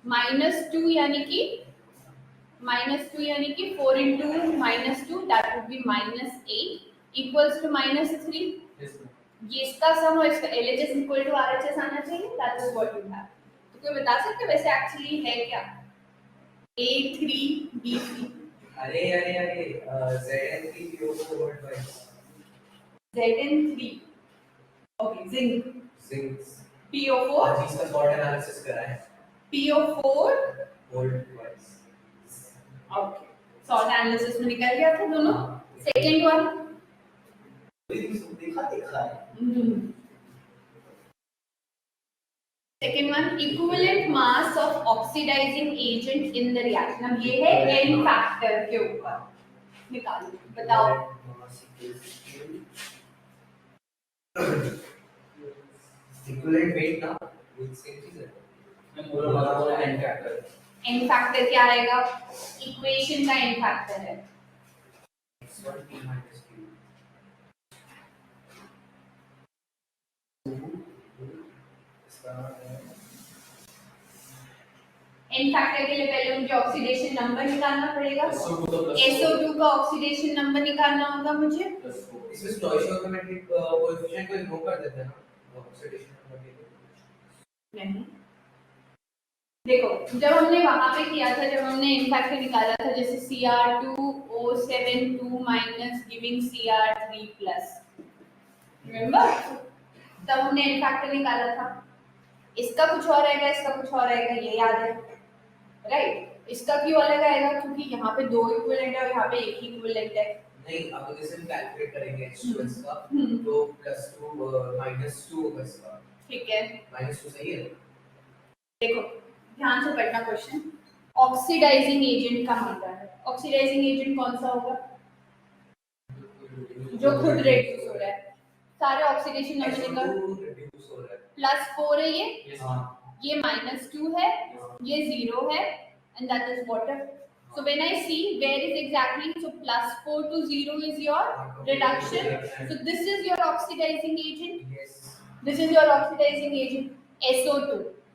-2 यानी कि -4 into -2 that would be -8 equals to -3. ये इसका सम और इसका LHS equal to RHS आना चाहिए. That is what you have. तो कोई बता सकते वैसे एक्चुअली है क्या? A3 B3. अरे ZN3 PO4 वर्डवाइज. ZN3 okay zinc PO4 आज इसका शॉर्ट एनालिसिस करा है. PO4 वर्डवाइज. ओके शॉर्ट एनालिसिस में निकल गया था दोनों. सेकंड वन देखा है. Second one equivalent mass of oxidizing agent in the reaction. अब ये है n फैक्टर के ऊपर निकालो. बताओ इक्विवेलेंट वेट ना सेम चीज है. Molar n factor. n factor क्या रहेगा? इक्वेशन का n फैक्टर है. x1 p minus q. n factor के लिए पहले मुझे ऑक्सीडेशन नंबर निकालना पड़ेगा. SO2 का ऑक्सीडेशन नंबर निकालना होगा मुझे. इसमें स्टोइचियोमेट्रिक कोएफिशिएंट को इग्नोर कर देते हैं ना ऑक्सीडेशन नंबर के लिए. नहीं देखो जब हमने वहां पे किया था, जब हमने n फैक्टर निकाला था जैसे Cr2O72 minus giving Cr3 plus, remember तब हमने n फैक्टर निकाला था. इसका कुछ और आएगा, इसका कुछ और आएगा, ये याद है राइट. इसका क्यों अलग आएगा? क्योंकि यहाँ पे दो इक्विवेलेंट है और यहाँ पे एक ही इक्विवेलेंट है. नहीं अब जैसे हम कैलकुलेट करेंगे x2 का तो +2 -2 होगा इसका. ठीक है -2 सही है. देखो ध्यान से पढ़ना क्वेश्चन. ऑक्सीडाइजिंग एजेंट का मतलब है. ऑक्सीडाइजिंग एजेंट कौन सा होगा? जो खुद रिड्यूस हो रहा है. सारे ऑक्सीडेशन नंबर निकाल. +4 है ये. ये -2 है. ये 0 है and that is water. So when I see where is exactly, so +4 to 0 is your reduction. So this is your oxidizing agent. Yes. This is your oxidizing agent SO2.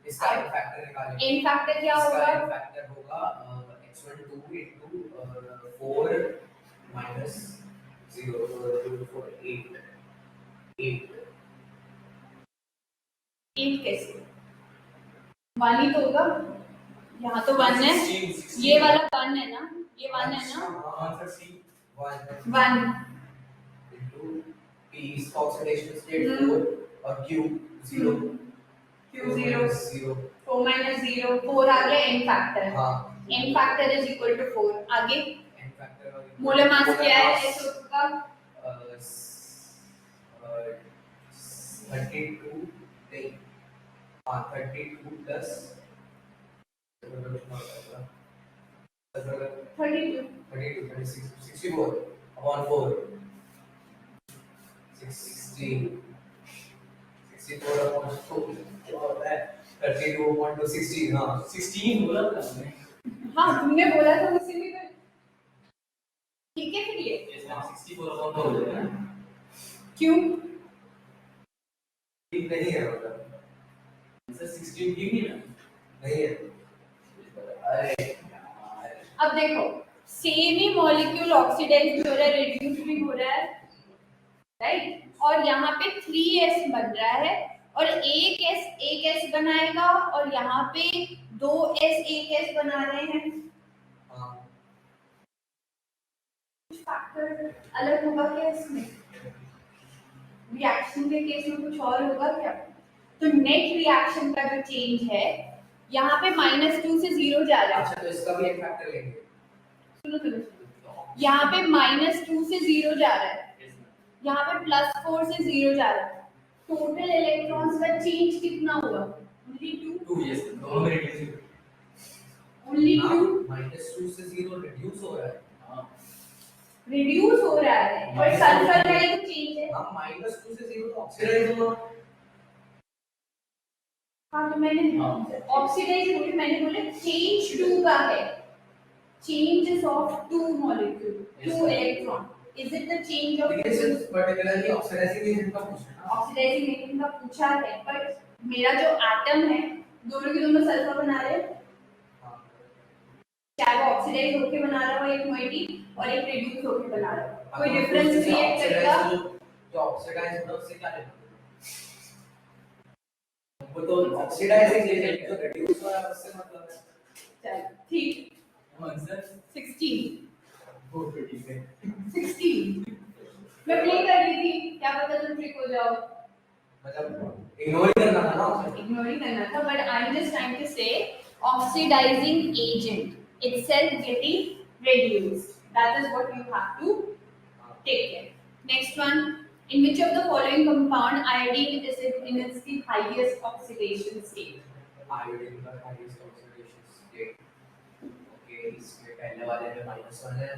इसका n factor निकालेंगे. n factor क्या होगा? n factor होगा x12 into 4 minus 0 4 8 कैसे? 1 ही तो होगा. यहाँ तो 1 है. ये वाला 1 है ना, ये 1 है ना. 1 into p is oxidation state 4 और q 0. Q 0 4 minus 0 4 आ गया n factor. n factor is equal to 4. आगे n फैक्टर मोलर मास क्या है SO2 का? 32 नहीं 32 plus 64 upon 4 16 64 upon 4 क्या होता है 32 upon 2 16. हाँ 16 बोला था हमने. हाँ तुमने बोला था उसी में. ठीक है फिर ये 64 upon 4 हो जाएगा. क्यों? ठीक नहीं है मतलब सर 16 ठीक नहीं है. अरे अब देखो सेम ही मॉलिक्यूल ऑक्सीडाइज भी हो रहा है, रिड्यूस भी हो रहा है राइट. और यहाँ पे 3s बन रहा है और एक s बनाएगा और यहाँ पे 2s एक s बना रहे हैं. फैक्टर अलग होगा क्या इसमें? रिएक्शन के केस में कुछ और होगा क्या? तो नेट रिएक्शन का जो चेंज है यहाँ पे -2 से 0 जा रहा है. अच्छा तो इसका भी एक फैक्टर लेंगे. सुनो यहाँ पे -2 से 0 जा रहा है, यहाँ पे +4 से 0 जा रहा है. टोटल इलेक्ट्रॉन्स का चेंज कितना हुआ? ओनली 2. यस दोनों में रिड्यूस. ओनली 2. -2 से 0 रिड्यूस हो रहा है. रिड्यूस हो रहा है बट सल्फर का ये चेंज है. हम -2 से 0 तो ऑक्सीडाइज होगा. हाँ तो मैंने ऑक्सीडाइज बोली, मैंने बोला चेंज 2 का है. changes of 2 molecule 2 electron. Is it the change of this is particularly oxidizing agent का पूछा है. ऑक्सीडाइजिंग एजेंट का पूछा है पर मेरा जो एटम है दोनों के दोनों सल्फर बना रहे हैं चाहे वो ऑक्सीडाइज होके बना रहा हो एक मोइटी और एक रिड्यूस होके बना रहा हो, कोई डिफरेंस क्रिएट करेगा? जो ऑक्सीडाइज होगा उससे क्या लेना? वो तो ऑक्सीडाइजिंग एजेंट जो रिड्यूस हो रहा है उससे मतलब है। चल ठीक। आंसर 16। वो तो ठीक है 16। मैं प्ले कर रही थी, क्या पता तुम ट्रिक हो जाओ। मतलब इग्नोर ही करना था ना, इग्नोर ही करना था, but I am just trying to say oxidizing agent itself getting reduced, that is what you have to take care. Next one, in which of the following compound iodine is in its the highest oxidation state? Iodine का highest oxidation state. Okay, इसमें पहले वाले में -1 है,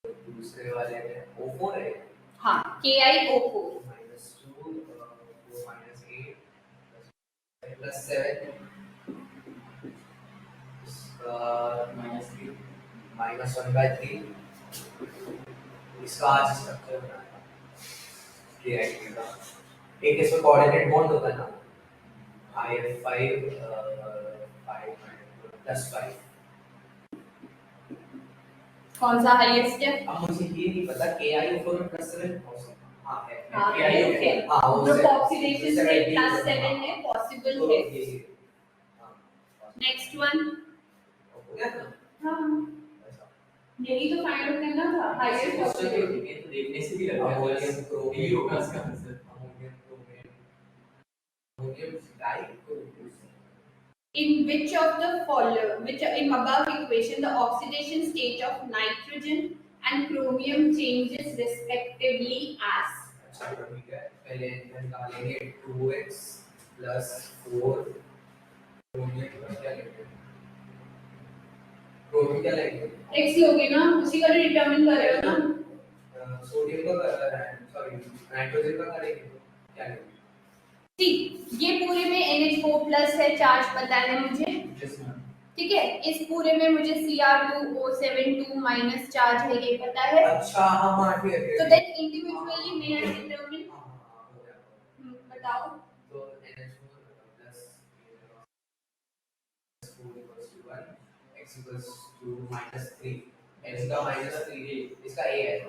दूसरे वाले में O4 है। हाँ, KiO4 -2 -8 +7 इसका -3 -1/3 इसका आज स्ट्रक्चर बनाया KID का। एक इसमें कोऑर्डिनेट बॉन्ड होता है ना, IF5 5 कौन सा हाईएस्ट है? अब मुझे ये नहीं पता KIO4 में +7 हाँ है KIO4 हाँ वो ग्रुप ऑक्सीडेशन स्टेट +7 है, पॉसिबल तो है। ये नेक्स्ट वन, हो गया ना? हाँ यही तो फाइंड आउट करना था, हाईएस्ट ऑक्सीडेशन। ये तो देखने से भी लग रहा है अमोनियम क्रोमियम यही होगा इसका answer. Ammonium chromium ammonium dichromium. In which of the following, which in above equation, the oxidation state of nitrogen and chromium changes respectively as? अच्छा तो ठीक है, पहले निकालेंगे 2x + 4 क्रोमियम का क्या लेंगे? क्रोमियम क्या लेंगे? x लोगे ना, उसी का डिटरमिन कर रहे हो ना। सोडियम का कर रहा है, सॉरी नाइट्रोजन का करेंगे तो क्या लेंगे? ठीक, ये पूरे में NH4+ है, चार्ज पता है मुझे, ठीक है। इस पूरे में मुझे Cr2O72- चार्ज है, ये पता है। अच्छा हाँ ठीक है। तो देन इंडिविजुअली मे आई डिटरमिन, हो गया। बताओ। तो NH4 + 4 = 1 x = -3 x का -3 इसका a है तो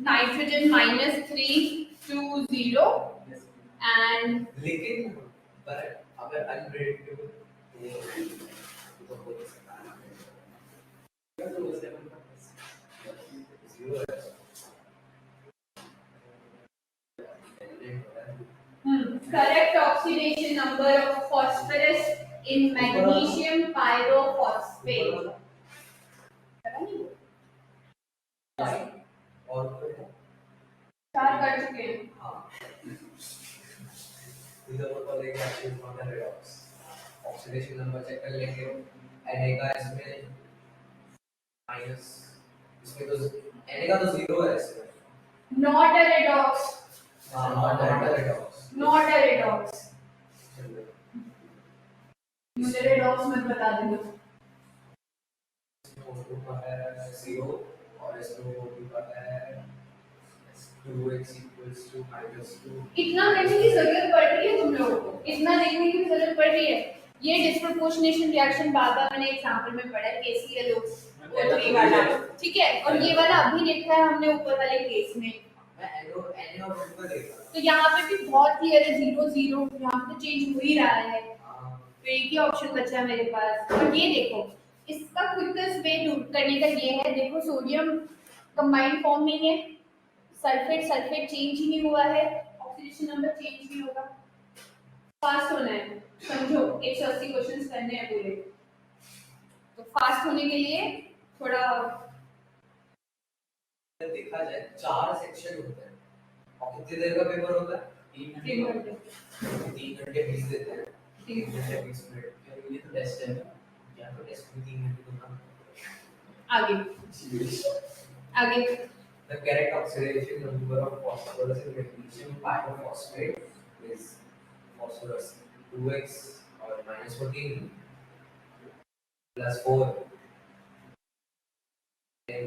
नाइट्रोजन -3 to 0 and लेकिन पर अगर अनप्रेडिक्टेबल तो हो नहीं सकता है तो उससे zero correct oxidation number of phosphorus in magnesium pyrophosphate. और चार कर चुके हैं। हाँ इधर ऊपर लेके active form redox oxidation number check कर लेंगे। Na का इसमें माइनस, इसमें तो Na का तो 0 है इसमें। Not a redox. हाँ not a redox। Not a redox. मुझे redox मत बता देना। O2 का है 0 और इसमें O2 का है 2x = -2। इतना देखने की जरूरत पड़ रही है तुम लोगों को, इतना देखने की जरूरत पड़ रही है। ये डिस्प्रोपोर्शनेशन रिएक्शन बार-बार मैंने एग्जांपल में पढ़ा है, KClO3 वाला, ठीक है। और ये वाला अभी देखा है हमने ऊपर वाले केस में। मैं Na और O2 का देखा। तो यहाँ पे भी बहुत क्लियर है 0 0, यहाँ पे चेंज हो ही रहा है। तो एक ही ऑप्शन बचा है मेरे पास। और ये देखो, इसका क्विकेस्ट वे करने का ये है, देखो सोडियम कंबाइंड फॉर्म में है, सल्फेट सल्फेट चेंज ही नहीं हुआ है, ऑक्सीडेशन नंबर चेंज नहीं होगा। फास्ट होना है, समझो 180 क्वेश्चंस करने हैं पूरे। तो फास्ट होने के लिए थोड़ा देखा जाए 4 सेक्शन होते हैं और कितनी देर का पेपर होता है? 3 घंटे 3 घंटे 20 देते हैं। 3 घंटे 20 मिनट। ये तो टेस्ट है या तो टेस्ट में 3 घंटे तो काम। आगे आगे The correct oxidation number of phosphorus in magnesium pyrophosphate is phosphorus 2x or -14 + 4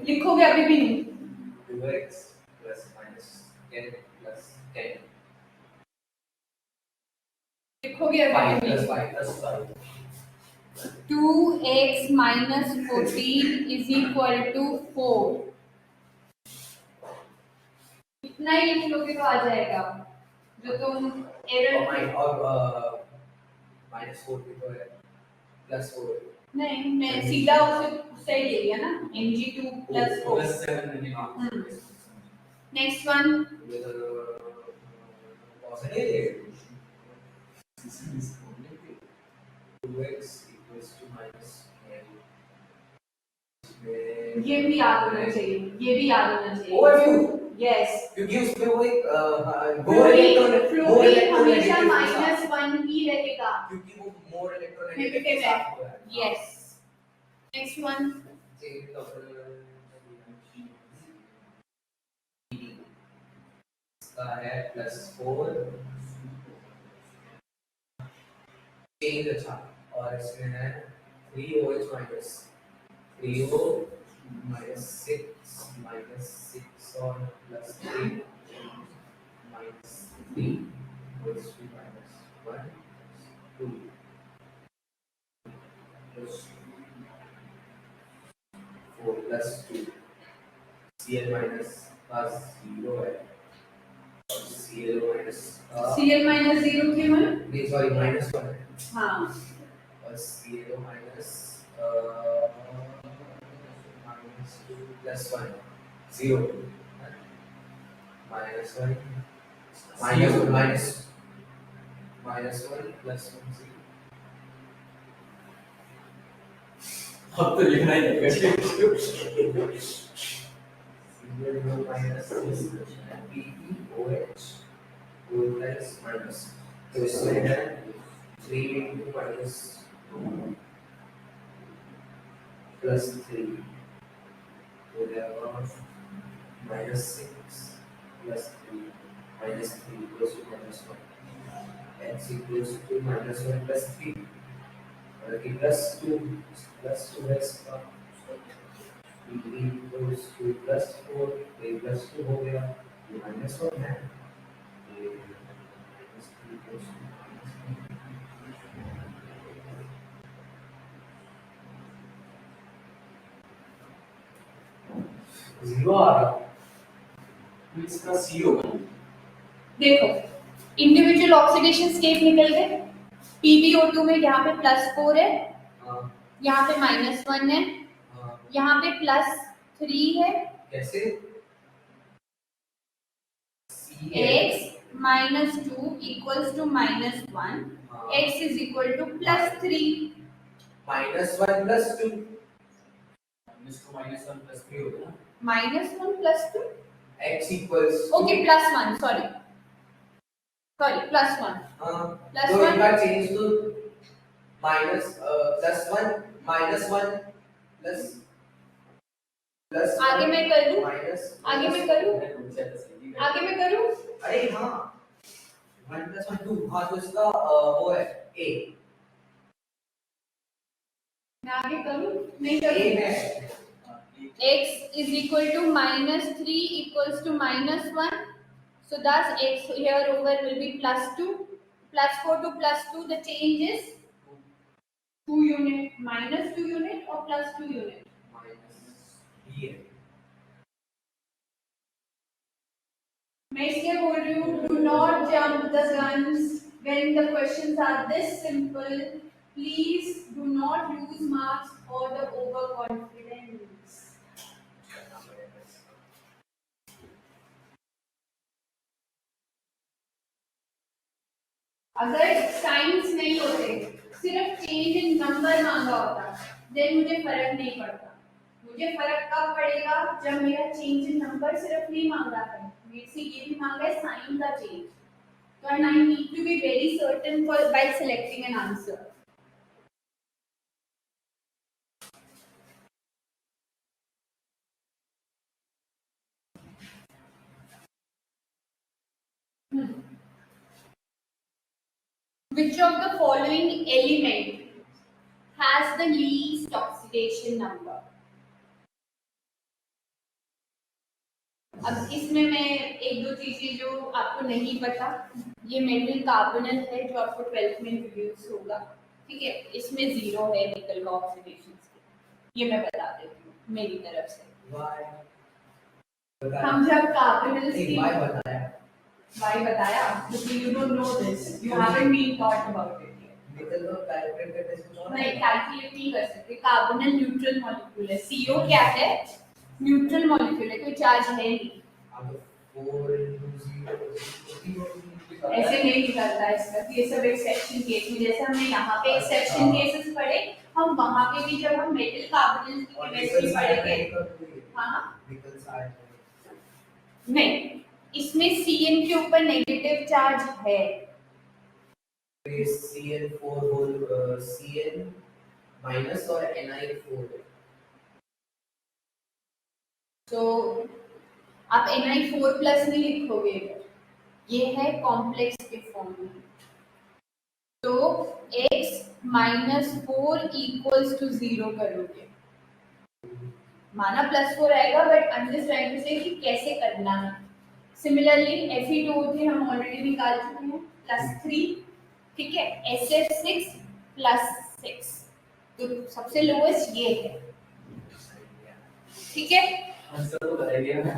लिखोगे अभी भी नहीं। 2x + -10 + 10 लिखोगे फाइव अभी plus five plus five 2x minus 14 is equal to 4. इतना ही लिख लोगे तो आ जाएगा जो तुम एरर और माइनस 4 भी तो है प्लस 4 नहीं मैं सीधा उससे ही ले लिया ना mg2 plus 4. Plus 7 next one कौन सा है 2x equals to minus ये भी याद होना चाहिए, ये भी याद होना चाहिए. ओवरव्यू यस क्योंकि उसमें वो एक फ्लोरीन हमेशा -1 ही रहेगा क्योंकि वो मोर नेगेटिव इलेक्ट्रोनेगेटिव है. साथ हो रहा है. यस नेक्स्ट वन इसका है +4 चेंज अच्छा और इसमें है 3OH माइनस 3O -6 और +3 -3 equals to -1 2 plus 4 plus 2 Cl minus का 0 है और Cl minus का Cl minus 0 क्यों है? नहीं सॉरी -1 है हाँ और Cl minus -2 plus 1 0 -1 -1 plus 1 0 अब तो लिखना ही है Cl minus PeOH 2 plus minus तो इसमें है 3 into minus plus 3 तो जाएगा -6 plus 3 minus 3 equals to -1 x equals to -1 plus 3 और कि +2 का b equals to +4 a +2 हो गया ये -1 है ये -3 equals to जीरो आ रहा इसका सी होगा. देखो इंडिविजुअल ऑक्सीडेशन स्टेट निकल गए. PbO2 में यहाँ पे +4 है, हाँ यहाँ पे -1 है, हाँ यहाँ पे +3 है. कैसे x -2 equals to -1. x is equal to +3. -1 plus 2 -1 plus 3 होगा ना. -1 plus 2. x equals Okay, +1. Sorry, +1. तो +1. इनका चेंज तो +1 -1 प्लस आगे मैं कर लूं, माइनस आगे मैं करूं, आगे आगे मैं करूं. अरे हाँ 1 + 1 2 हाँ तो इसका वो है a मैं आगे करूं नहीं a करूं. है x is equal to -3 equals to -1. So thus x here over will be +2. +4 to +2 the change is 2 unit, -2 unit or +2 unit. Minus b है मैं इसलिए बोल रही हूँ do not jump the guns when the questions are this simple. Please do not lose marks for the overconfidence. अगर science नहीं होते सिर्फ चेंज इन नंबर मांगा होता देन मुझे फर्क नहीं पड़ता. मुझे फर्क कब पड़ेगा जब मेरा चेंज इन नंबर सिर्फ नहीं मांगा है, मेरे से ये भी मांगा है साइन का चेंज. तो and I need to be very certain for by selecting an answer. Which of the following element has the least oxidation number? अब इसमें मैं एक दो चीजें जो आपको नहीं पता, ये मेटल कार्बोनल है जो आपको 12th में इंट्रोड्यूस होगा, ठीक है। इसमें 0 है निकल का ऑक्सीडेशन, ये मैं बता देती हूँ मेरी तरफ से। हम जब कार्बोनल्स की why बताया? why बताया, क्योंकि you don't know this, you haven't been taught about it yet. निकल तो कैलकुलेट करके कुछ और नहीं, कैलकुलेट नहीं कर सकते। कार्बोनल न्यूट्रल मॉलिक्यूल है, CO क्या है? न्यूट्रल मॉलिक्यूल है, कोई चार्ज है नहीं। अब 4 into 0 ऐसे नहीं निकलता इसका, ये सब एक्सेप्शन केस में, जैसे हमने यहाँ पे एक्सेप्शन केसेस पढ़े, हम वहाँ पे भी जब हम मेटल कार्बोनल की केमिस्ट्री पढ़ेंगे। हाँ निकल साइड नहीं, इसमें Cn के ऊपर नेगेटिव चार्ज है, CN4 होल CN माइनस और Ni4 तो आप Ni4 प्लस नहीं लिखोगे, ये है कॉम्प्लेक्स के फॉर्म में, तो x माइनस 4 इक्वल्स टू 0 करोगे, माना +4 आएगा, but I am just trying to say कि कैसे करना है। सिमिलरली Fe2O3 हम ऑलरेडी निकाल चुके हैं, +3, ठीक है। SF6 +6, तो सबसे लोएस्ट ये है, ठीक है। आंसर तो बता दिया ना।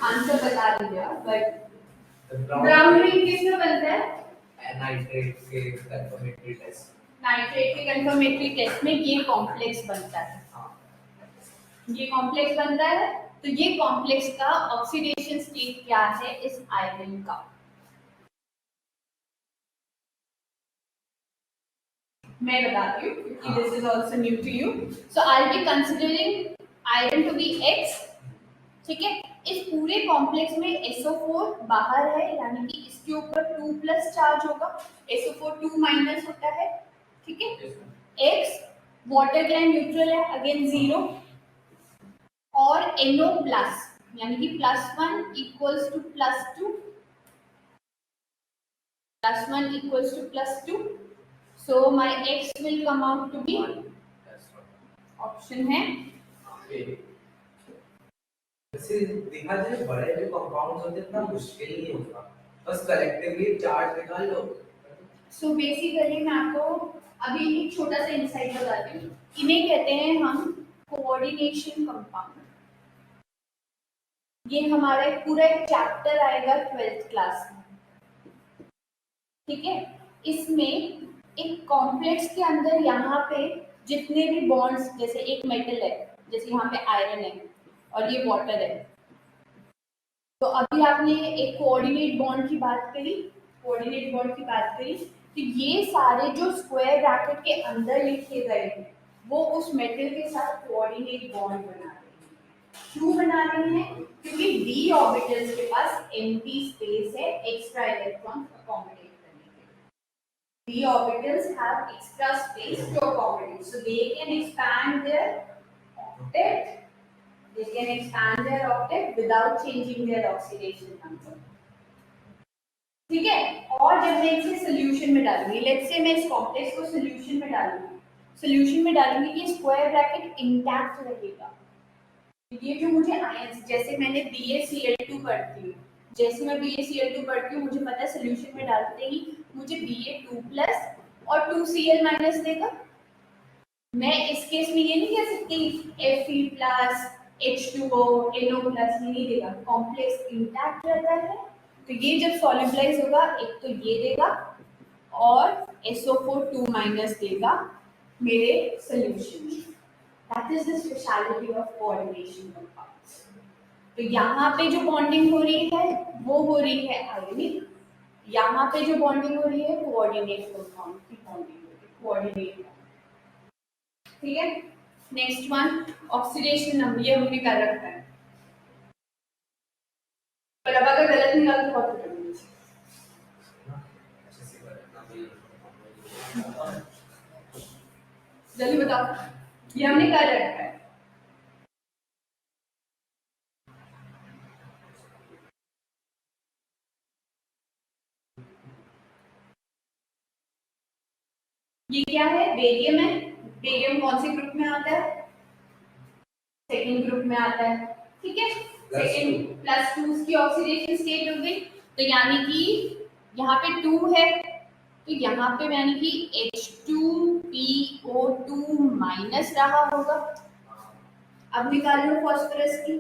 आंसर बता दिया, बट ब्राउन रिंग किसमें बनता है? नाइट्रेट के कंफर्मेटरी टेस्ट, नाइट्रेट के कंफर्मेटरी टेस्ट में ये कॉम्प्लेक्स बनता है, ये कॉम्प्लेक्स बनता है। तो ये कॉम्प्लेक्स का ऑक्सीडेशन स्टेट क्या है इस आयरन का, मैं बताती हूँ क्योंकि this is also new to you. So I will be considering iron to be X, ठीक है। इस पूरे कॉम्प्लेक्स में SO4 बाहर है, यानी कि इसके ऊपर 2 प्लस चार्ज होगा, SO4 2 माइनस होता है, ठीक है। X वाटर के लिए न्यूट्रल है, अगेन 0, और NO प्लस यानी कि +1 equals to +2, +1 equals to +2, so my X will come out to be option है वैसे देखा जाए बड़े जो कंपाउंड्स होते हैं इतना मुश्किल नहीं होता, बस कलेक्टिवली चार्ज निकाल लो। सो बेसिकली मैं आपको अभी एक छोटा सा इंसाइट बताती हूँ, इन्हें कहते हैं हम कोऑर्डिनेशन कंपाउंड। ये हमारा एक पूरा एक चैप्टर आएगा 12th क्लास में, ठीक है। इसमें एक कॉम्प्लेक्स के अंदर यहाँ पे जितने भी बॉन्ड्स, जैसे एक मेटल है, जैसे यहाँ पे आयरन है और ये वाटर है, तो अभी आपने एक कोऑर्डिनेट बॉन्ड की बात करी, कोऑर्डिनेट बॉन्ड की बात करी, तो ये सारे जो स्क्वायर ब्रैकेट के अंदर लिखे गए हैं वो उस मेटल के साथ कोऑर्डिनेट बॉन्ड बना रहे हैं। क्यों बना रहे हैं? क्योंकि d ऑर्बिटल्स के पास एम्प्टी स्पेस है एक्स्ट्रा इलेक्ट्रॉन अकोमोडेट करने के लिए। d orbitals have extra space to accommodate, so they can expand their octet, they can expand their octet without changing their oxidation number, ठीक है। और जब मैं इसे सोल्यूशन में डालूंगी, लेट्स से मैं इस कॉम्प्लेक्स को सोल्यूशन में डालूंगी, सोल्यूशन में डालूंगी कि स्क्वायर ब्रैकेट इंटैक्ट रहेगा। ये जो मुझे आयंस, जैसे मैंने BaCl2 पढ़ती हूँ, जैसे मैं BaCl2 पढ़ती हूँ, मुझे पता है सोल्यूशन में डालते ही मुझे Ba2+ और 2Cl- देगा। मैं इस केस में ये नहीं कह सकती Fe+ H2O NO+ नहीं देगा, कॉम्प्लेक्स इंटैक्ट रहता है। तो ये जब सॉल्युबलाइज होगा, एक तो ये देगा और SO4 2- देगा मेरे सोल्यूशन में। That is the speciality of coordination compounds. तो यहाँ पे जो बॉन्डिंग हो रही है वो हो रही है आयोनिक, यहाँ पे जो बॉन्डिंग हो रही है कोऑर्डिनेट कंपाउंड की बॉन्डिंग हो रही है, कोऑर्डिनेट, ठीक है। नेक्स्ट वन ऑक्सीडेशन नंबर, ये हमने कर रखा है, पर अब अगर गलत निकाल तो बहुत करेंगे। जल्दी बताओ, ये हमने कर रखा है। ये क्या है? बेरियम है। बेरियम कौन से ग्रुप में आता है? सेकेंड ग्रुप में आता है, ठीक है। सेकेंड प्लस 2 की ऑक्सीडेशन स्टेट हो गई, तो यानी कि यहाँ पे 2 है, तो यहाँ पे यानी कि H2PO2 माइनस रहा होगा। अब निकाल लो फास्फोरस की।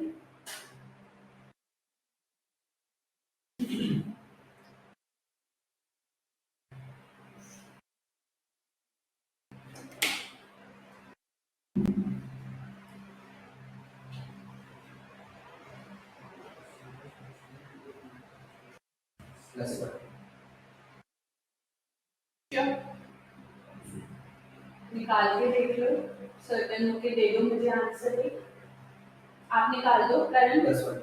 +1 निकाल के देख लो, सर्टन होके दे दो मुझे आंसर भी। आप निकाल दो current. +1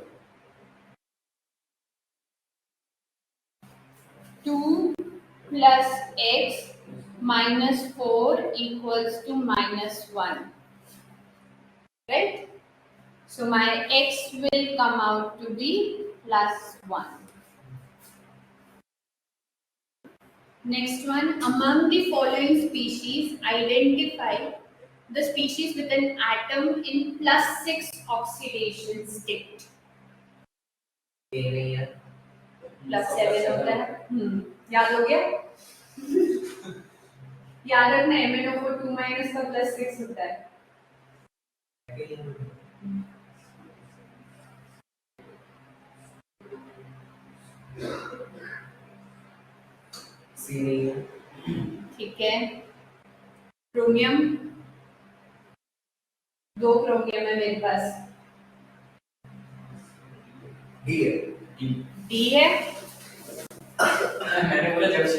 2 plus x minus 4 equals to -1, right? So my x will come out to be +1. Next one, among the following species, identify the species with an atom in +6 oxidation state. ये नहीं है +7 होता है। याद हो गया? याद रखना MnO4 2- का +6 होता है। सी नहीं है ठीक है। क्रोमियम, 2 क्रोमियम है मेरे पास। डी है डी है। मैंने बोला जब से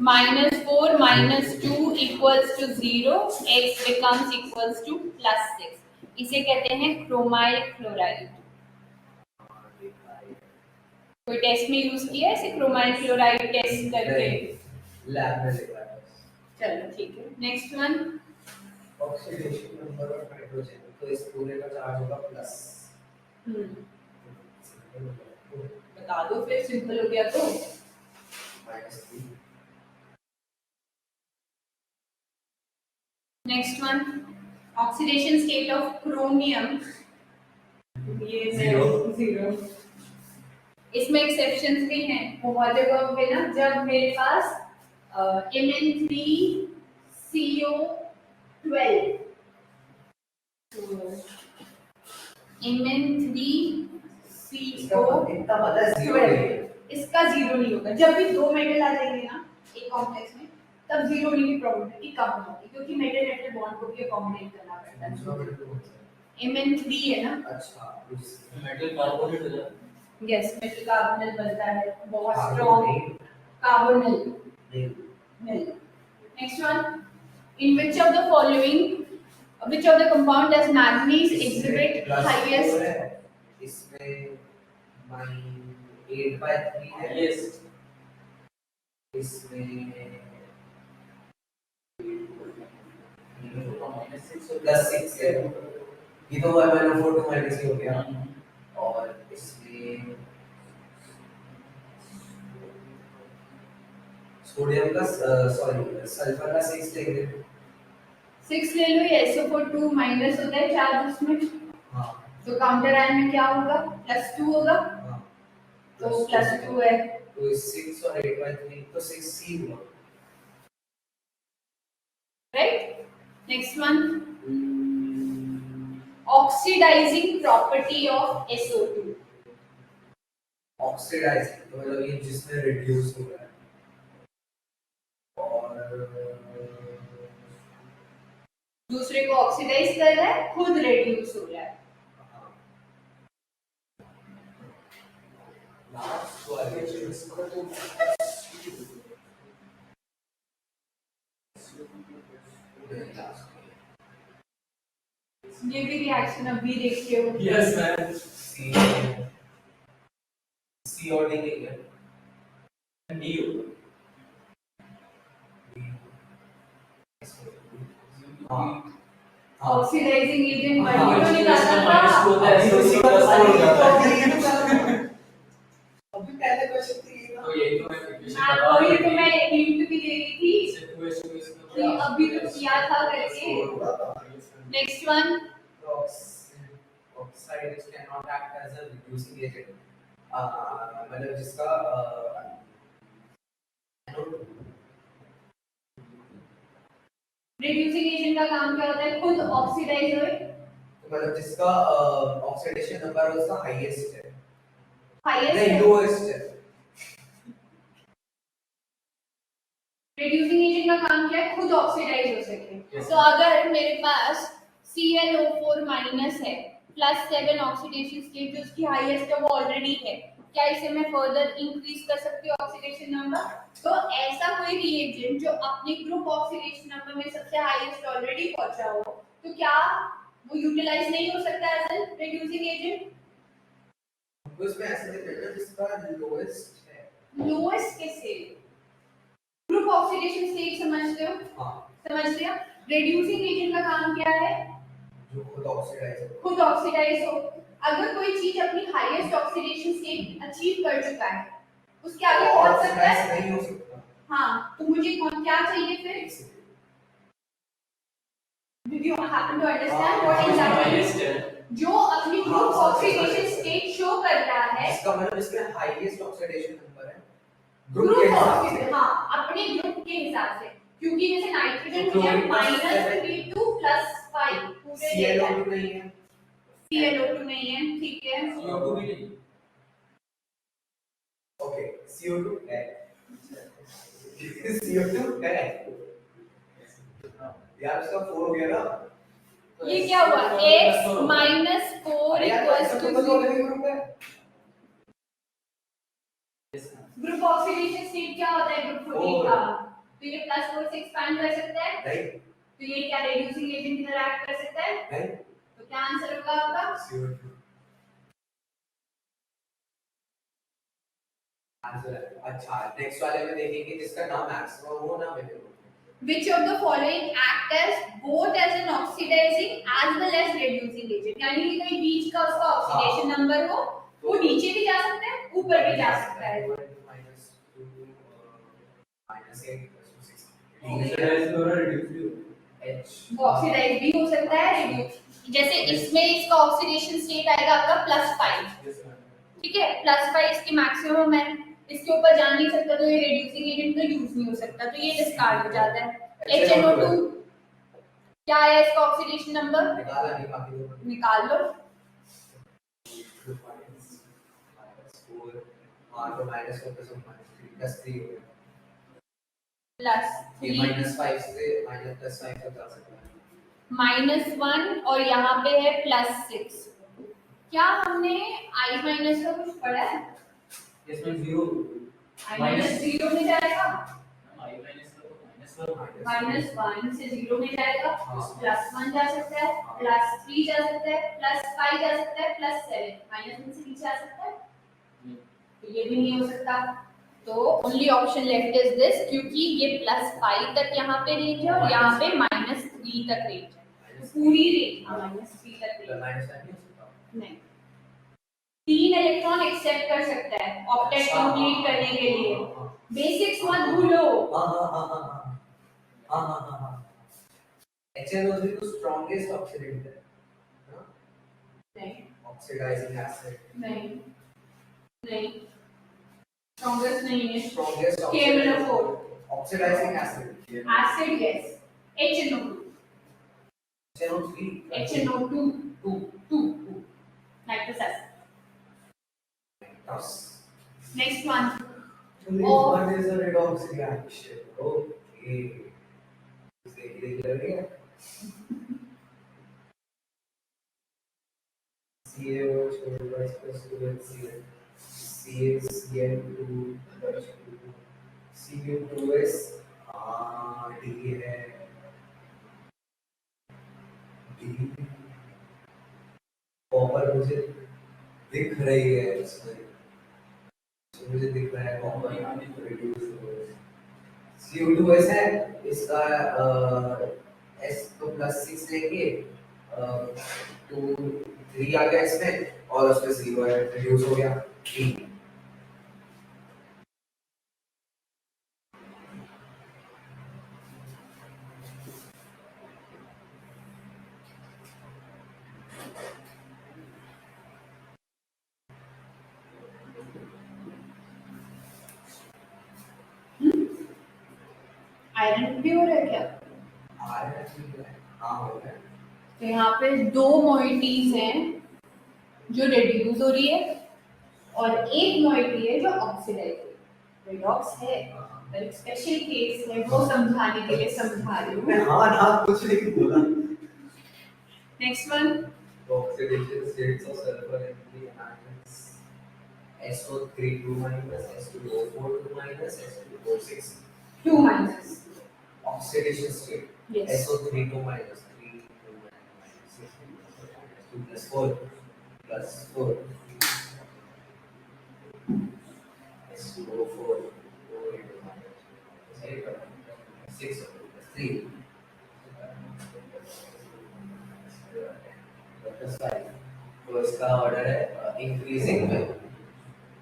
-4 -2 equals to 0, x becomes equals to +6. इसे कहते हैं क्रोमाइल क्लोराइड। कोई टेस्ट में यूज किया है इसे, क्रोमाइल क्लोराइड टेस्ट करके? लैब में देखा है चलो ठीक है। Next one, oxidation number of hydrogen, तो इस पूरे का चार्ज होगा प्लस। बता दो फिर, सिंपल हो गया तो। -3 next one, oxidation state of chromium, ये जीरो। इसमें एक्सेप्शंस भी हैं, बहुत जगह पे ना, जब मेरे पास Mn3CO12 Mn3CO12 इतना पता है जीरो नहीं है इसका जीरो नहीं होगा। जब भी 2 मेटल आ जाएंगे ना एक कॉम्प्लेक्स में, तब जीरो होने की प्रोबेबिलिटी कम हो जाती है, क्योंकि मेटल मेटल बॉन्ड को भी अकोमोडेट करना पड़ता है। दूसरा मेटल कौन सा Mn3 है ना। है? अच्छा मेटल कार्बोनेट हो जाता यस, मेटल कार्बोनिल बनता है, बहुत हाँ, स्ट्रॉन्ग नहीं। कार्बोनिल। नहीं Next one, in which of the following, which of the compound does manganese exhibit highest? इसमें -8/3 है। Yes. इसमें -6 +6 है। ये तो MnO4 2- हो गया। और इसमें सोडियम का सॉरी सल्फर का 6 लेंगे। 6 ले लो, ये SO4 2- होता है चार्ज उसमें, हाँ तो काउंटर आयन में क्या होगा? +2 होगा, हाँ तो +2 है। तो 6 और 8/3 तो 6C हुआ। Right. Next one, oxidizing property of SO2। ऑक्सीडाइजिंग तो मतलब ये जिसमें रिड्यूस हो रहा है, और दूसरे को ऑक्सीडाइज कर रहा है, खुद रिड्यूस हो रहा है। लास्ट वाले इसका तो ये भी रिएक्शन अभी देखते हो। Yes, man. सी और डी नहीं है। D होगा। हाँ ऑक्सीडाइजिंग एजेंट हाँ, बन तो निकालना -2 होता था। है, इसी का +4 हो जाता है। अभी पहले क्वेश्चन थी ना, तो यही तो मैं equation हाँ, बता वही रहा तो हूँ। मैं हिंट भी दे रही थी इससे 2H2 इसमें कि अभी तो किया था करके। Next one, oxide oxide which cannot act as a reducing agent, मतलब जिसका रिड्यूसिंग एजेंट का काम क्या होता है? खुद ऑक्सीडाइज होए, मतलब जिसका ऑक्सीडेशन नंबर उसका हाईएस्ट है, हाईएस्ट नहीं है। लोएस्ट है। रिड्यूसिंग एजेंट का काम क्या है? खुद ऑक्सीडाइज हो सके। Yes. तो अगर मेरे पास ClO4 माइनस है प्लस 7 ऑक्सीडेशन स्टेट जो उसकी हाईएस्ट है वो ऑलरेडी है, क्या इसे मैं फर्दर इंक्रीज कर सकती हूँ ऑक्सीडेशन नंबर? तो ऐसा कोई रिएजेंट जो अपने ग्रुप ऑक्सीडेशन नंबर में सबसे हाईएस्ट ऑलरेडी पहुंचा हो, तो क्या वो यूटिलाइज नहीं हो सकता एज एन रिड्यूसिंग एजेंट? उसमें ऐसे देखना जिसका लोएस्ट है, लोएस्ट कैसे? ग्रुप ऑक्सीडेशन स्टेट समझते हो? हाँ समझ लिया। रिड्यूसिंग एजेंट का काम क्या है? जो खुद ऑक्सीडाइज हो। खुद ऑक्सीडाइज हो। अगर कोई चीज अपनी हाईएस्ट ऑक्सीडेशन स्टेट अचीव कर चुका है, उसके आगे पहुंच सकता है? ऑक्सीडाइज नहीं हो सकता। हाँ, तो मुझे क्या चाहिए फिर? Did you happen to understand what exactly? Highest है, जो अपनी ग्रुप ऑक्सीडेशन स्टेट शो कर रहा है, इसका मतलब इसमें हाईएस्ट ऑक्सीडेशन नंबर है ग्रुप के हिसाब से। ऑक्सीडेशन, हाँ, अपने ग्रुप के हिसाब से, क्योंकि जैसे नाइट्रोजन तो है क्लोरीन -3 +5 पूरे ClO2 नहीं है, ClO2 नहीं है, ठीक है। CO2 भी नहीं। ओके CO2 है CO2 है यार, उसका 4 हो गया ना। ये क्या हुआ? x -4 अरे यार, इक्वल्स ऐसा टू तो ऑलरेडी ग्रुप है। ग्रुप ऑक्सीडेशन स्टेट क्या होता है ग्रुप 14 का? तो ये +4 से एक्सपैंड कर सकता है, नहीं तो ये क्या रिड्यूसिंग एजेंट की तरह एक्ट कर सकता है? नहीं तो क्या आंसर होगा आपका? CO2 आंसर है। अच्छा, नेक्स्ट वाले में देखेंगे जिसका नाम मैक्सिमम हो ना minimum. Which of the following act as both as an oxidizing as well as reducing agent? यानी कि कहीं बीच का उसका ऑक्सीडेशन नंबर हो, वो नीचे भी जा सकता है, ऊपर भी जा सकता है। ऑक्सीडाइज हो रहा है, रिड्यूस भी हो वो ऑक्सीडाइज भी हो सकता है, रिड्यूस। जैसे इसमें इसका ऑक्सीडेशन स्टेट आएगा आपका +5, ठीक है, +5 इसकी मैक्सिमम है, इसके ऊपर जा नहीं सकता, तो ये रिड्यूसिंग एजेंट का यूज नहीं हो सकता, तो ये डिस्कार्ड हो जाता है। HNO2 क्या है इसका ऑक्सीडेशन नंबर? निकाला नहीं, बाकी दो निकाल लो। हाँ तो -4 +3 हो गया। ये +3 -5 से -+5 तक जा सकता है। -1 और यहाँ पे है +6। क्या हमने I माइनस का कुछ पढ़ा है? इसमें 0 I माइनस 0 में जाएगा, आई माइनस का तो -1 से 0 में जाएगा, हाँ। +1 जा सकता है, +3 जा सकता है, +5 जा सकता है, +7 -1 से नीचे आ सकता है, तो ये भी नहीं हो सकता। तो only option left is this, क्योंकि ये +5 तक यहाँ पे रेंज है और यहाँ पे -3 तक रेंज है, तो पूरी रेंज -3 तक रेंज नहीं। 3 इलेक्ट्रॉन एक्सेप्ट कर सकता है ऑक्टेट कंप्लीट करने के लिए, बेसिक्स मत भूलो। HNO3 तो स्ट्रॉन्गेस्ट ऑक्सीडेंट है ना? नहीं ऑक्सीडाइजिंग एसिड नहीं नहीं, स्ट्रॉन्गेस्ट नहीं है। Strongest KMnO4 oxidizing acid acid yes, HNO2 HNO3 HNO2 2 nitrous acid। Next one, What is a redox reaction? Okay. इसे irregular है। CaOH plus CaCl CaCl2 Cu2S D है D कॉपर मुझे दिख रही है इसमें, मुझे दिख रहा है कॉपर रिड्यूस हो रहा है। Cu2S है, इसका S तो +6 लेंगे, 2 3 आ गया इसमें और उसमें 0 है, रिड्यूस हो गया D। आयरन भी हो रहा है क्या? हाँ हो रहा है। तो यहाँ पे दो मोइटीज हैं जो रिड्यूस हो रही है और एक मोइटी है जो ऑक्सीडाइज हो रही है। रेडॉक्स है पर एक स्पेशल केस है, वो समझाने के लिए समझा रही मैं हूँ। हाँ ना कुछ नहीं बोला। Next one, Oxidation states of sulfur in the anions SO32 minus SO42 minus SO46. 2 minus. Oxidation state. Yes. SO32 minus 32 minus 2 plus 4 plus 4 SO4 6 plus 3 plus 5. तो इसका ऑर्डर है इंक्रीजिंग में,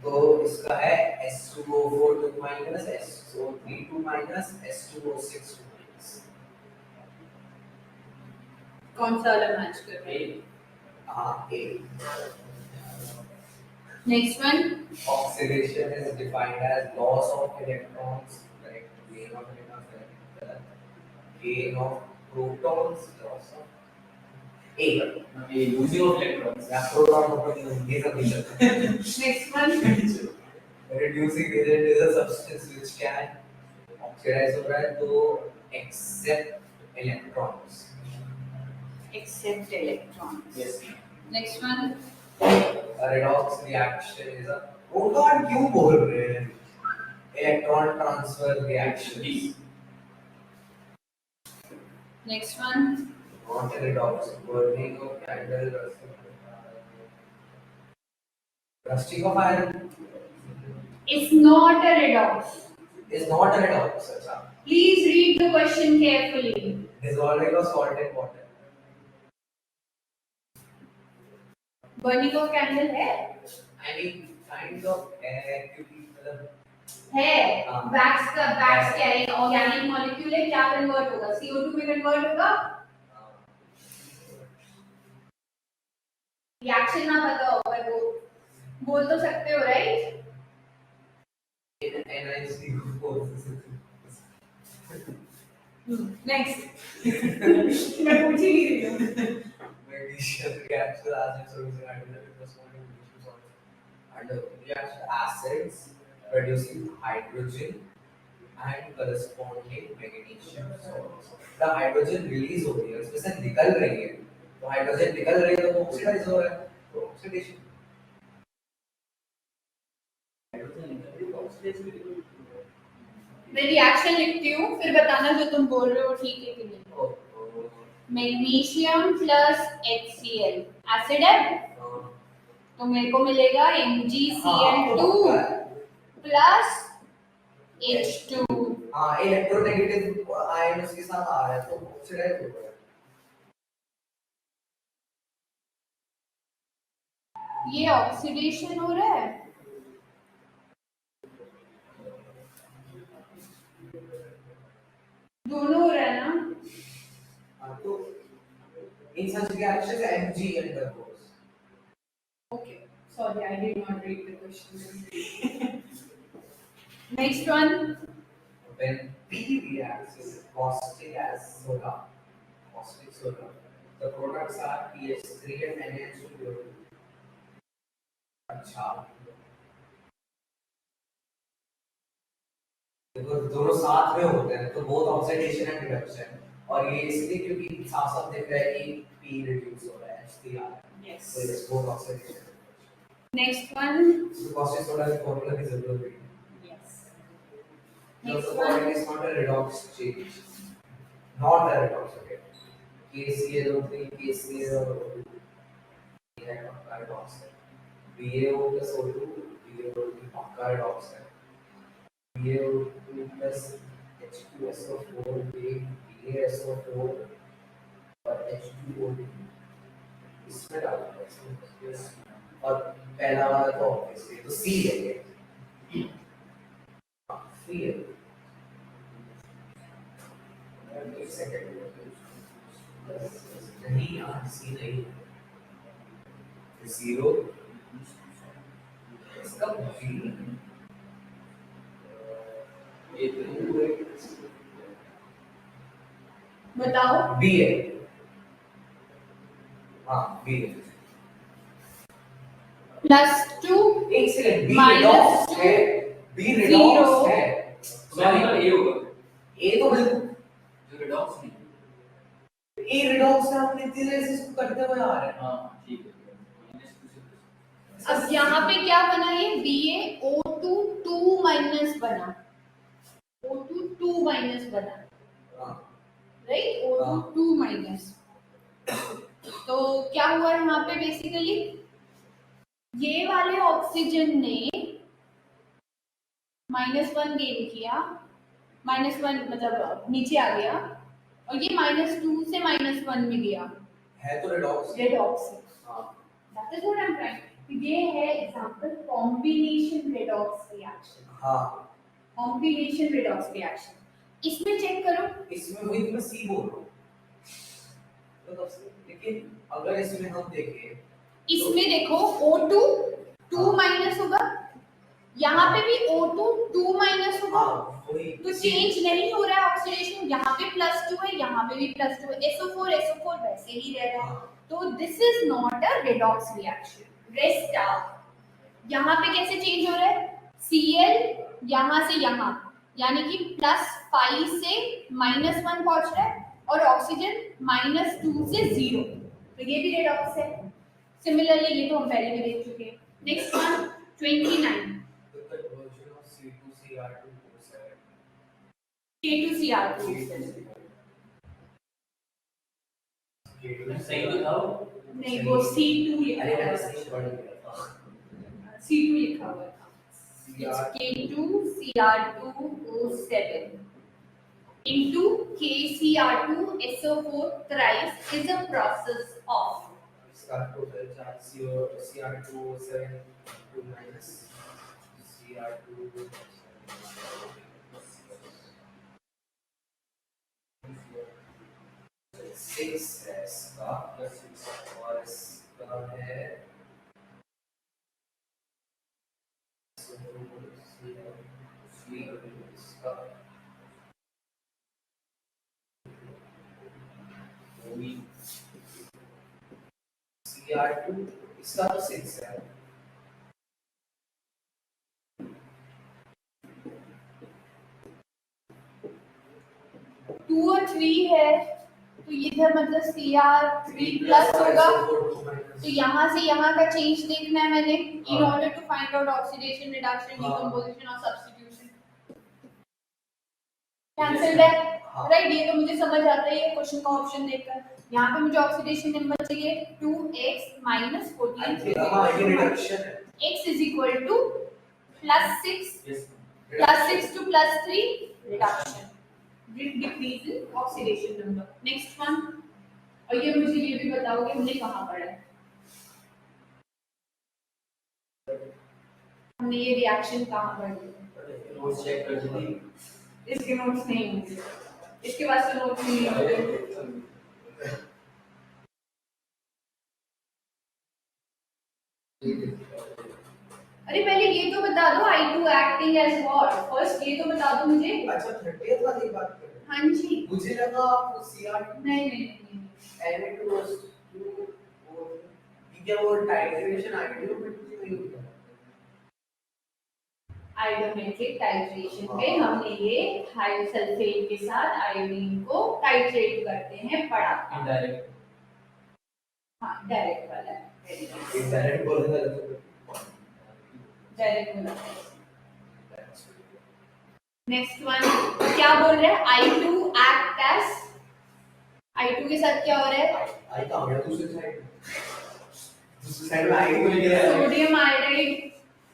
तो इसका है SO42 minus SO32 minus S2O6 minus। कौन सा वाला मैच कर रहे हैं? हाँ A। Next one, Oxidation is defined as loss of electrons, correct? Gain of electrons, correct? Gain of protons, loss of A। ये losing of electrons. या proton ये सब नहीं। Next one, Reducing agent is a substance which can oxidize हो रहा है तो accept electrons। Accept electrons. Yes. नेक्स्ट वन, A redox reaction is a proton क्यों बोल रहे हैं? Electron transfer reaction। Next one, Not a redox, burning of candle, rusting of iron it's not a redox. is not a redox। अच्छा, please read the question carefully. dissolving of salt in water। Burning of candle है? I mean kind of क्योंकि मतलब है। हाँ। Wax क्या है? Organic molecule है, क्या कन्वर्ट होगा? CO2 में कन्वर्ट होगा। रिएक्शन ना पता होगा तो बोल तो सकते हो, राइट? NiCO4। नेक्स्ट। मैं पूछ ही नहीं रही हूँ। Magnesium reacts with acid, sodium, hydrogen plus one magnesium salt and reacts with acids producing hydrogen and corresponding magnesium salts। The hydrogen release हो रही है, उसमें से निकल रही है, तो हाइड्रोजन निकल रही है तो ऑक्सीडाइज हो रहा है, तो ऑक्सीडेशन। मैं रिएक्शन लिखती हूँ, फिर बताना जो तुम बोल रहे हो ठीक है कि नहीं। मैग्नीशियम प्लस HCl एसिड है, तो मेरे को मिलेगा MgCl2 प्लस H2। हाँ, इलेक्ट्रोनेगेटिव आयन उसके साथ आ रहा है तो ऑक्सीडाइज हो रहा है। ये ऑक्सीडेशन हो रहा है। दोनों हो रहा है ना? हाँ, तो in such reactions Mg undergoes। Okay, sorry, I did not read the question. Next one. When P reacts with caustic as soda, caustic soda, the products are PH3 and NH2O2। अच्छा, देखो दोनों साथ में होते हैं तो बोथ ऑक्सीडेशन एंड रिडक्शन, और ये इसलिए क्योंकि साफ साफ दिख रहा है कि P रिड्यूस हो रहा है HCl। Yes. So it's both oxidation। Next one. तो caustic soda की फॉर्मूला की जरूरत नहीं है। Yes. So Next the one. point is not a redox change, not a redox, okay? KClO3, KClO2 ये पक्का redox है। BaO plus O2, BaO2 पक्का redox है। BaO2 plus H2SO4 BaSO4 और H2O2 इसमें डालना है, और पहला वाला तो ऑब्वियसली तो C है, C है। एक सेकंड नहीं यार, C नहीं, जीरो इसका B ये तो बताओ। बी है, हाँ बी है। +2 एक सेकंड, बी Minus रिडॉक्स two, है, बी zero. रिडॉक्स है। उसका मतलब ए होगा ए तो बिल्कुल, जो रिडॉक्स नहीं। ए रिडॉक्स है, अपने इतनी देर से इसको करते हुए आ रहे हैं। हाँ ठीक है। अब यहाँ पे क्या बना, ये BaO2 2 माइनस बना, O2 2 माइनस बना, हाँ राइट, O2 2 माइनस। तो क्या हुआ यहाँ पे बेसिकली, ये वाले ऑक्सीजन ने -1 गेन किया, -1 मतलब नीचे आ गया, और ये -2 से -1 में गया, है तो रिडॉक्स। रेडॉक्स। हाँ that is what I am trying, ये है एग्जांपल कॉम्बिनेशन रेडॉक्स रिएक्शन, हाँ, कॉम्बिनेशन रेडॉक्स रिएक्शन। इसमें चेक करो, इसमें वही तो मैं सी बोल रहा हूँ। लेकिन अगर इसमें हम देखें, इसमें देखो O2 2 माइनस होगा, यहाँ पे भी O2 2 माइनस होगा, हाँ वही तो चेंज नहीं हो रहा है ऑक्सीडेशन, यहाँ पे +2 है, यहाँ पे भी +2 है, SO4 वैसे ही रह रहा है, तो this is not a redox reaction. Rest यहाँ पे कैसे चेंज हो रहा है, Cl यहाँ से यहाँ, यानी कि +5 से -1 पहुंच रहा है, और ऑक्सीजन -2 से 0, तो ये भी रेडॉक्स है। सिमिलरली ये तो हम पहले भी देख चुके हैं। नेक्स्ट वन 29 K2Cr2 सही बताओ। नहीं, वो C2 लिखा अरे हुआ मैंने है, सही पढ़ लिया था। C2 लिखा हुआ था, it's K2Cr2O7 into KCr2SO4 thrice is a process of, इसका total charge Cr2O7 2 minus Cr2 6 है इसका, और इसका है इसका Cr2, इसका तो 6 है। 2 और 3 है, तो इधर मतलब Cr3 प्लस होगा, तो यहाँ से यहाँ का चेंज देखना है मैंने, in order to find out oxidation, reduction, decomposition और सब्स्टिट्यूशन। कैंसिल्ड है, राइट, ये तो मुझे समझ आता है ये क्वेश्चन का ऑप्शन देखकर। यहाँ पे मुझे ऑक्सीडेशन नंबर चाहिए 2x - 14, हाँ ये रिडक्शन है। x is equal to +6 to +3 reduction, decrease in oxidation number. Next one, और ये मुझे ये भी बताओगे हमने कहाँ पढ़ा है, हमने ये रिएक्शन कहाँ पढ़ी है, नोट्स चेक कर दीजिए। इसके नोट्स नहीं होंगे, इसके पास तो नोट्स नहीं होंगे। अरे पहले ये तो बता दो, I2 acting as what, first ये तो बता दो मुझे। अच्छा 30th वाली बात कर रहे हैं। हाँ जी, मुझे लगा आप Cr2 नहीं, Na2 क्या वो टाइट्रेशन आइडियोमेट्रिक नहीं होता? आयोडोमेट्रिक टाइट्रेशन पे हमने ये थायोसल्फेट के साथ आयोडीन को टाइट्रेट करते हैं, पढ़ा था। इनडायरेक्ट। हाँ, डायरेक्ट वाला है, इनडायरेक्ट बोलने लगा तो डायरेक्ट वाला। नेक्स्ट वन क्या बोल रहे हैं, I2 एक्ट एज, I2 के साथ क्या हो रहा है, आई का हो गया दूसरी साइड में आई को लेके आ रहा है। सोडियम आयोडाइड,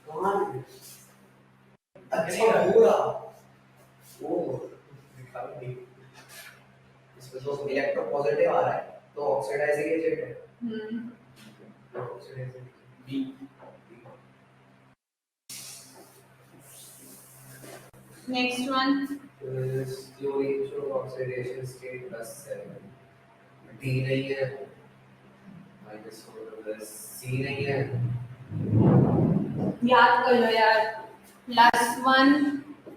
कहाँ अच्छा हो रहा ओ दिखा भी इसमें तो इलेक्ट्रो पॉजिटिव आ रहा है तो ऑक्सीडाइजिंग एजेंट है। Oxidizing b. Next one chlorine oxidation state +7 d नहीं है -4 सी नहीं है, याद कर लो यार, +1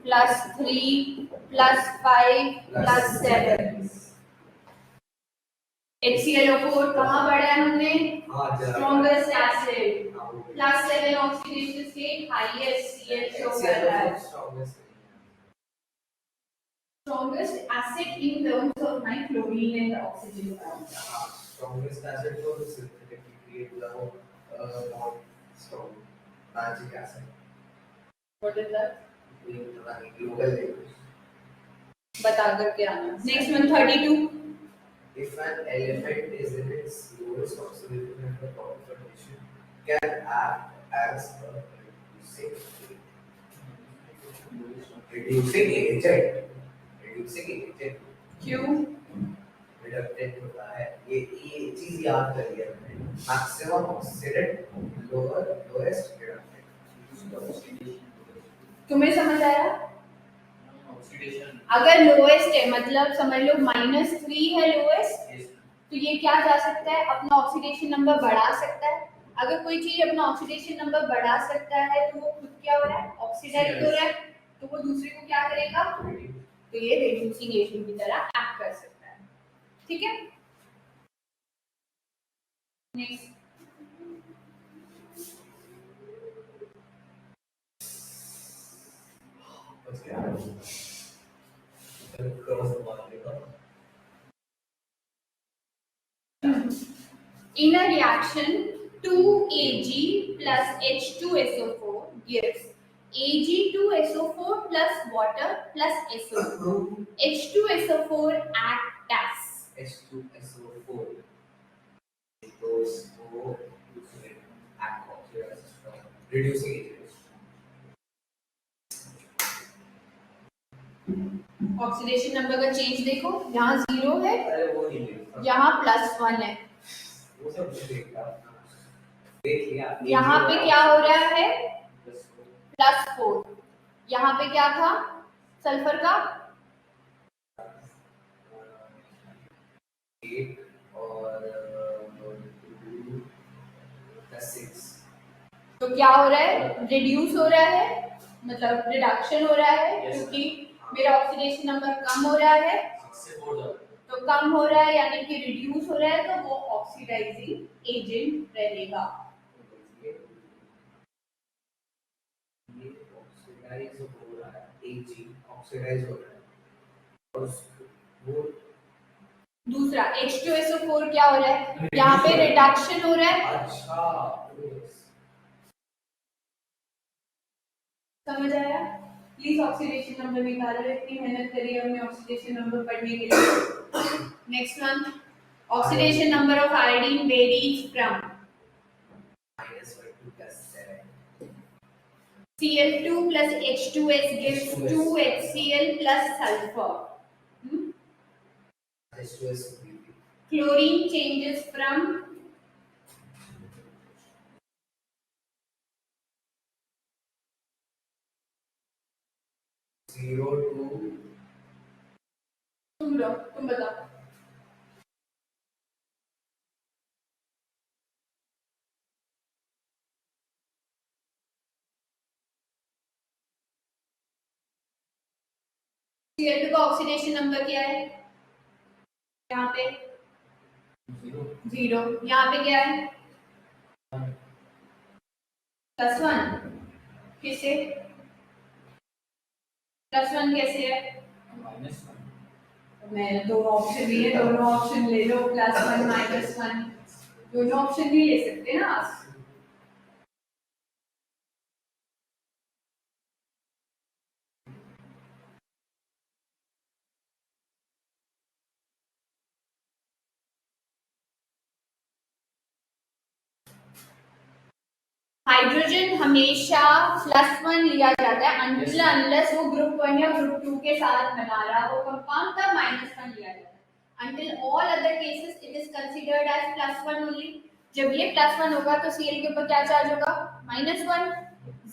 +3 +5 +7, HClO4 कहाँ पढ़ा है हमने? हाँ जरा स्ट्रॉन्गेस्ट एसिड, हाँ, वो plus 7 oxidation state, highest Cl show कर रहा है. strongest Strongest acid in terms of my chlorine and oxygen bonds. strongest acid को synthetically create the more strong magic acid. What is that? ये पता नहीं local level. बता कर के आना. Next one 32. If an element is in its lowest oxidation at the top of a condition, can act as a reducing agent. क्यों? Reductant होता है. ये चीज याद करिए. Maximum oxidant, lowest reductant. तुम्हें समझ आया? ऑक्सीडेशन अगर लोएस्ट है मतलब समझ लो -3 है लोएस्ट, यस तो ये क्या जा सकता है? अपना ऑक्सीडेशन नंबर बढ़ा सकता है. अगर कोई चीज अपना ऑक्सीडेशन नंबर बढ़ा सकता है तो वो खुद क्या हो रहा है? ऑक्सीडाइज हो रहा है. तो वो दूसरे को क्या करेगा? तो ये रिड्यूसिंग एजेंट की तरह एक्ट कर सकता है. ठीक है. नेक्स्ट बस क्या है? क्रॉस मार देगा. In a reaction, 2Ag plus H2SO4 gives Ag2SO4 plus water plus SO2. H2SO4 act as H2SO4. Those who act oxidized strong, reducing agents. Oxidation number का चेंज देखो, यहाँ 0 है, अरे वो नहीं देखा. यहाँ +1 है. वो सब नहीं देखा. देख लिया. यहाँ पे क्या हो रहा है? +4. यहाँ पे क्या था? सल्फर का 8 और 6. तो क्या हो रहा है? रिड्यूस हो रहा है, मतलब रिडक्शन हो रहा है. Yes. क्योंकि मेरा ऑक्सीडेशन नंबर कम हो रहा है, सबसे बोर्ड तो कम हो रहा है यानी कि रिड्यूस हो रहा है, तो वो ऑक्सीडाइजिंग एजेंट रहेगा. ये ऑक्सीडाइज हो रहा है. Ag ऑक्सीडाइज हो रहा है. और वो दूसरा H2SO4 क्या हो रहा है? यहाँ पे रिडक्शन हो रहा है. अच्छा. समझ आया? प्लीज ऑक्सीडेशन नंबर निकालो. इतनी मेहनत करी है हमने ऑक्सीडेशन नंबर पढ़ने के लिए. Next one, oxidation number of iodine varies from -1 to +7. Cl2 plus H2S gives 2HCl plus sulfur. H2SO4. Chlorine changes from 0 to तुम बताओ. Cl2 का ऑक्सीडेशन नंबर क्या है? यहाँ पे 0. यहाँ पे क्या है? +1. किससे? +1 कैसे है? मैं दोनों ऑप्शन दिए, दोनों ऑप्शन ले लो. +1 -1 दोनों ऑप्शन नहीं ले सकते ना आप. हाइड्रोजन हमेशा +1 लिया जाता है until unless वो ग्रुप 1 या ग्रुप 2 के साथ बना रहा हो कंपाउंड, तब -1 लिया जाता है. until all other cases it is considered as +1 only. जब ये +1 होगा तो Cl के ऊपर क्या चार्ज होगा? -1.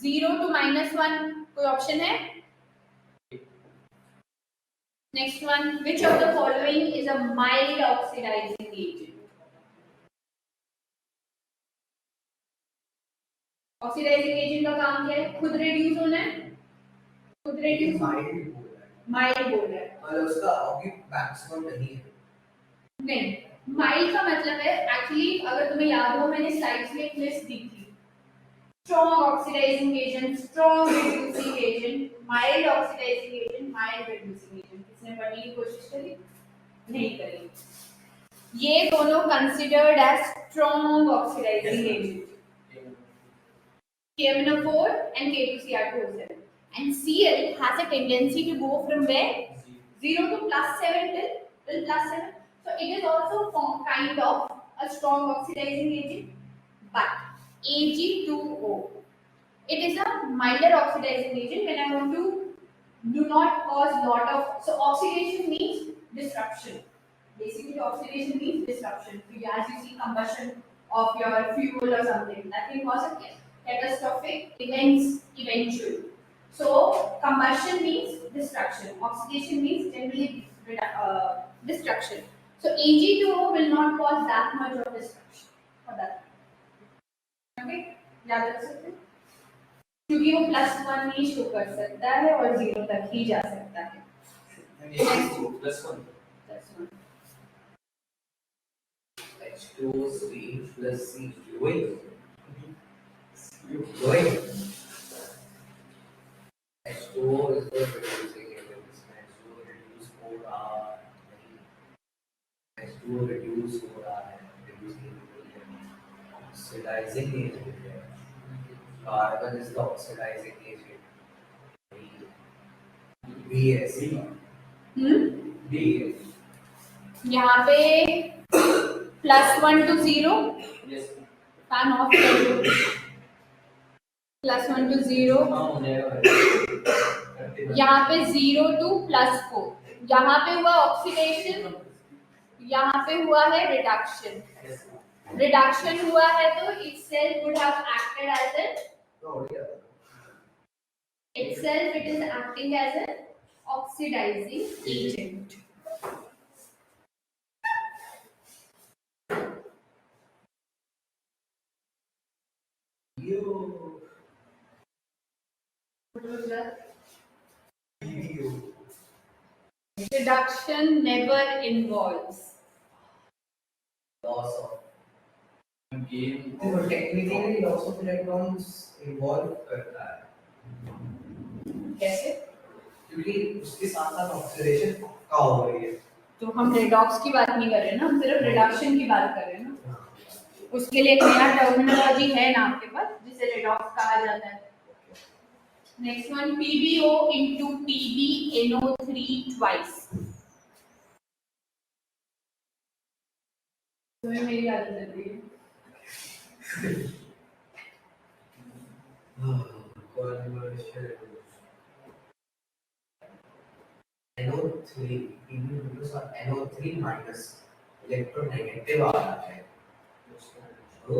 0 to -1 कोई ऑप्शन है? Next one, which of the following is a mild oxidizing agent? Oxidizing agent का काम क्या है? खुद रिड्यूस होना है. खुद रिड्यूस माइल्ड बोल रहा है. माइल्ड बोल रहा है. मतलब उसका ऑब्जेक्ट मैक्सिमम नहीं है. नहीं, माइल्ड का मतलब है एक्चुअली, अगर तुम्हें याद हो मैंने स्लाइड्स में एक लिस्ट दी थी, strong oxidizing agent, strong reducing agent, mild oxidizing agent, mild reducing agent. किसने पढ़ने की कोशिश करी? नहीं करी। ये दोनों considered as strong oxidizing agent, KMnO4 and K2Cr2O7. And Cl has a tendency to go from where? 0 to +7 till +7. So it is also kind of a strong oxidizing agent. But Ag2O, it is a milder oxidizing agent when I want to do not cause lot of, so oxidation means disruption. Basically oxidation means disruption. So as you see combustion of your fuel or something, that can cause a catastrophic events eventually. So combustion means destruction. Oxidation means generally destruction. So Ag2O will not cause that much of destruction for that. Okay? याद रख सकते हैं? क्योंकि वो +1 ही show कर सकता है और 0 तक ही जा सकता है। +1 H2O3 plus C going. H2O is the reducing agent. H2O reduce 4R. H2O reduce 4R है reducing agent. Oxidizing agent है. Carbon is the oxidizing agent. B है C. B है. यहाँ पे +1 to 0, yes फैन ऑफ कर दो। +1 to 0, हाँ हो जाएगा यहाँ पे 0 to +4, यहाँ पे हुआ ऑक्सीडेशन, यहाँ पे हुआ है रिडक्शन। रिडक्शन हुआ है तो itself would have acted as an itself it is acting as an oxidizing agent. What was that? Reduction never involves Loss of. game तो technically loss of electrons involve करता है. कैसे? क्योंकि उसके साथ साथ ऑक्सीडेशन का हो रही है. तो हम रेडॉक्स की बात नहीं कर रहे ना, हम सिर्फ रिडक्शन की बात कर रहे हैं ना। उसके लिए एक नया टर्मिनोलॉजी है ना आपके पास जिसे रेडॉक्स कहा जाता है। Next one PbO into PbNO3 twice। तुम्हें मेरी आदत लग रही है। Conversion. NO3 NO3 minus electronegative आ रहा है. तो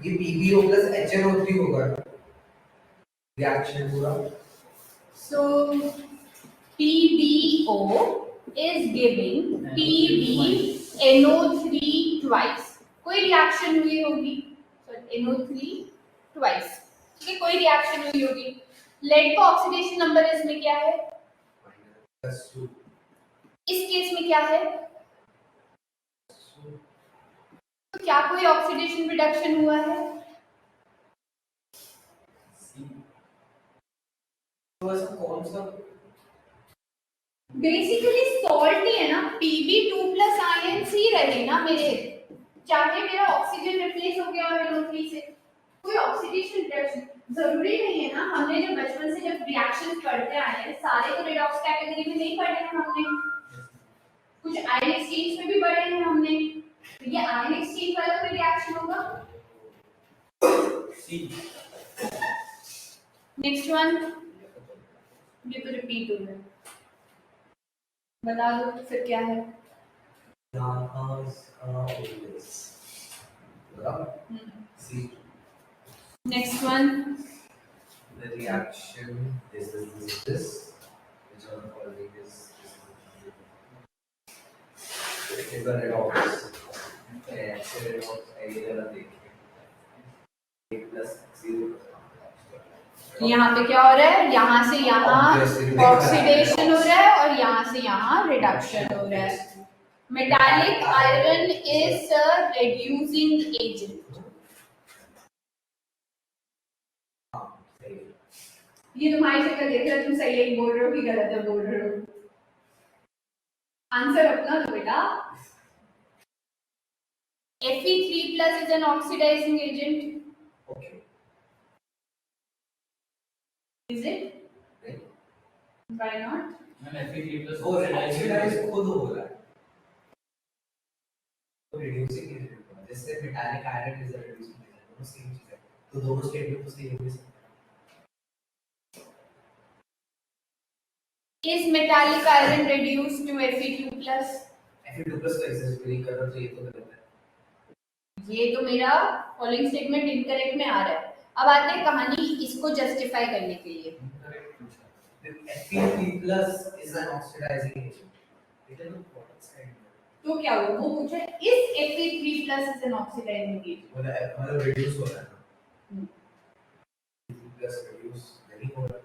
ये PbO plus HNO3 होगा रिएक्शन पूरा. So PbO is giving PbNO3 twice। कोई रिएक्शन हुई होगी, so NO3 twice, ठीक है, कोई रिएक्शन हुई होगी। लेड का ऑक्सीडेशन नंबर इसमें क्या है? +2. इस केस में क्या है? तो क्या कोई ऑक्सीडेशन रिडक्शन हुआ है? तो ऐसा कौन सा बेसिकली सॉल्ट ही है ना, Pb2 आयन सी रहे ना मेरे, चाहे मेरा ऑक्सीजन रिप्लेस हो गया NO3 से, कोई ऑक्सीडेशन रिडक्शन जरूरी नहीं है ना। हमने जो बचपन से जब रिएक्शंस पढ़ते आए हैं सारे तो रेडॉक्स कैटेगरी में नहीं पढ़े हैं हमने, कुछ आयन एक्सचेंज में भी पढ़े हैं हमने। तो ये आयन एक्सचेंज वाला कोई रिएक्शन होगा। C नेक्स्ट वन, ये तो रिपीट हो गया, बता दो फिर क्या है। C. Next one, The reaction is this which one calling is it is a redox. Redox आइए जरा देखिए. 1 plus 0 यहाँ पे क्या हो रहा है, यहाँ से यहाँ Obviously, ऑक्सीडेशन हो रहा है और यहाँ से यहाँ रिडक्शन हो रहा है. Metallic iron is a reducing agent. हाँ, सही है. ये तुम्हारी शक्ल देख रहे हो, तुम सही है बोल रहे हो कि गलत है बोल रहे हो. आंसर अपना दो बेटा. Fe3 plus is an oxidizing agent. Okay. Is it? नहीं. Why not? मैंने Fe3 plus वो ऑक्सीडाइज खुद हो रहा है. तो रिड्यूसिंग एजेंट होगा. जैसे metallic iron is a reducing agent. दोनों सेम चीज है. तो दोनों स्टेटमेंट तो सही हो गए. Is metallic iron reduced to Fe2 plus? Fe2 plus का एग्जिस्ट नहीं कर रहा तो ये तो गलत है. ये तो मेरा फॉलोइंग स्टेटमेंट इनकरेक्ट में आ रहा है. अब आते हैं कहानी इसको जस्टिफाई करने के लिए. Fe3 plus is an oxidizing agent. It is not what side. तो क्या हुआ, वो पूछे इस Fe3 plus is an oxidizing agent. मतलब रिड्यूस हो रहा है. प्लस रिड्यूस नहीं हो रहा.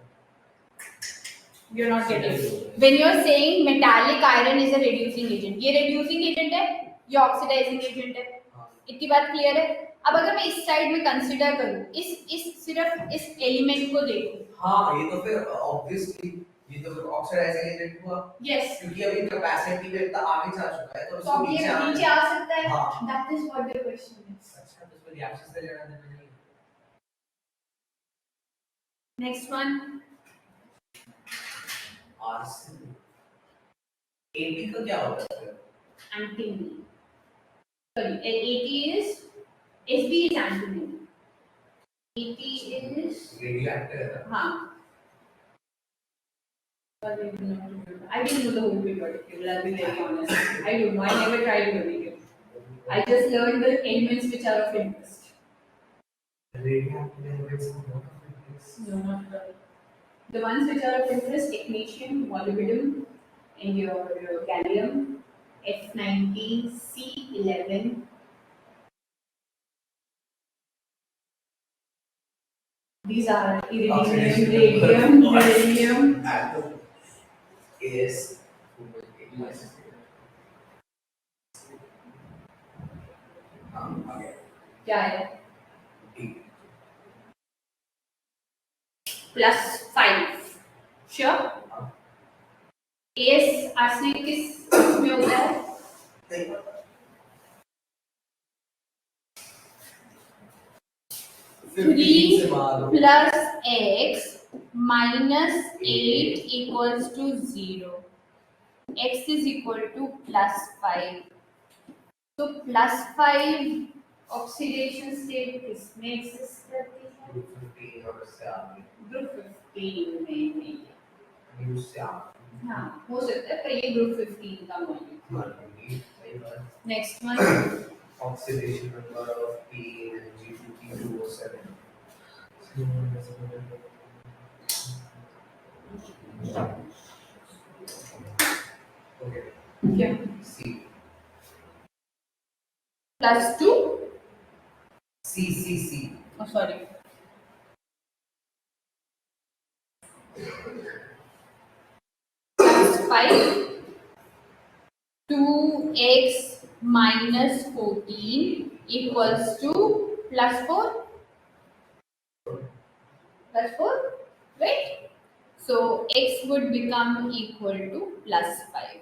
You're not getting it. When you're saying metallic iron is a reducing agent, ये reducing agent है, ये oxidizing agent है. इतनी बात क्लियर है. अब अगर मैं इस साइड में कंसीडर करूं, इस सिर्फ इस एलिमेंट को देखूं. हाँ, ये तो फिर ऑब्वियसली ये तो फिर ऑक्सीडाइजिंग एजेंट हुआ. Yes. क्योंकि अभी कैपेसिटी में इतना आगे जा चुका है तो तो उसको अब ये नीचे आ सकता है. हाँ. That is what the question is. अच्छा, तो उसमें रिएक्शन से लेना देना नहीं. Next one. आर्सेन. एटी का क्या होता है फिर? Antimony. Sorry, AT is SB is antimony. AT is radioactive है ना. हाँ. I didn't know the whole paper. I'll be very honest. I don't know. I never tried learning it. I just learned the elements which are of interest. Radioactive elements को note करते No, not really. The ones which are of interest: technetium, molybdenum, and your gallium, F90, C11. These are iridium, radium, beryllium. Atom. AS. हाँ, आ गया. क्या है? D. +5. Sure. हाँ. AS arsenic किस में होता है? नहीं. 3 से मारो. plus x minus 8 equals to 0. X is equal to +5. तो +5 ऑक्सीडेशन स्टेट किसमें एग्जिस्ट करती है? ग्रुप 15 और उससे आगे. ग्रुप 15 में नहीं है. न्यूज़ से आगे. हाँ, हो सकता है, पर ये ग्रुप 15 का मॉलिक्यूल. हाँ, सही बात. Next one. Oxidation number of P and G2P2O7. Okay. क्या? C. +2. C. Oh, sorry. +5. 2x minus 14 equals to +4. +4, right? So x would become equal to +5.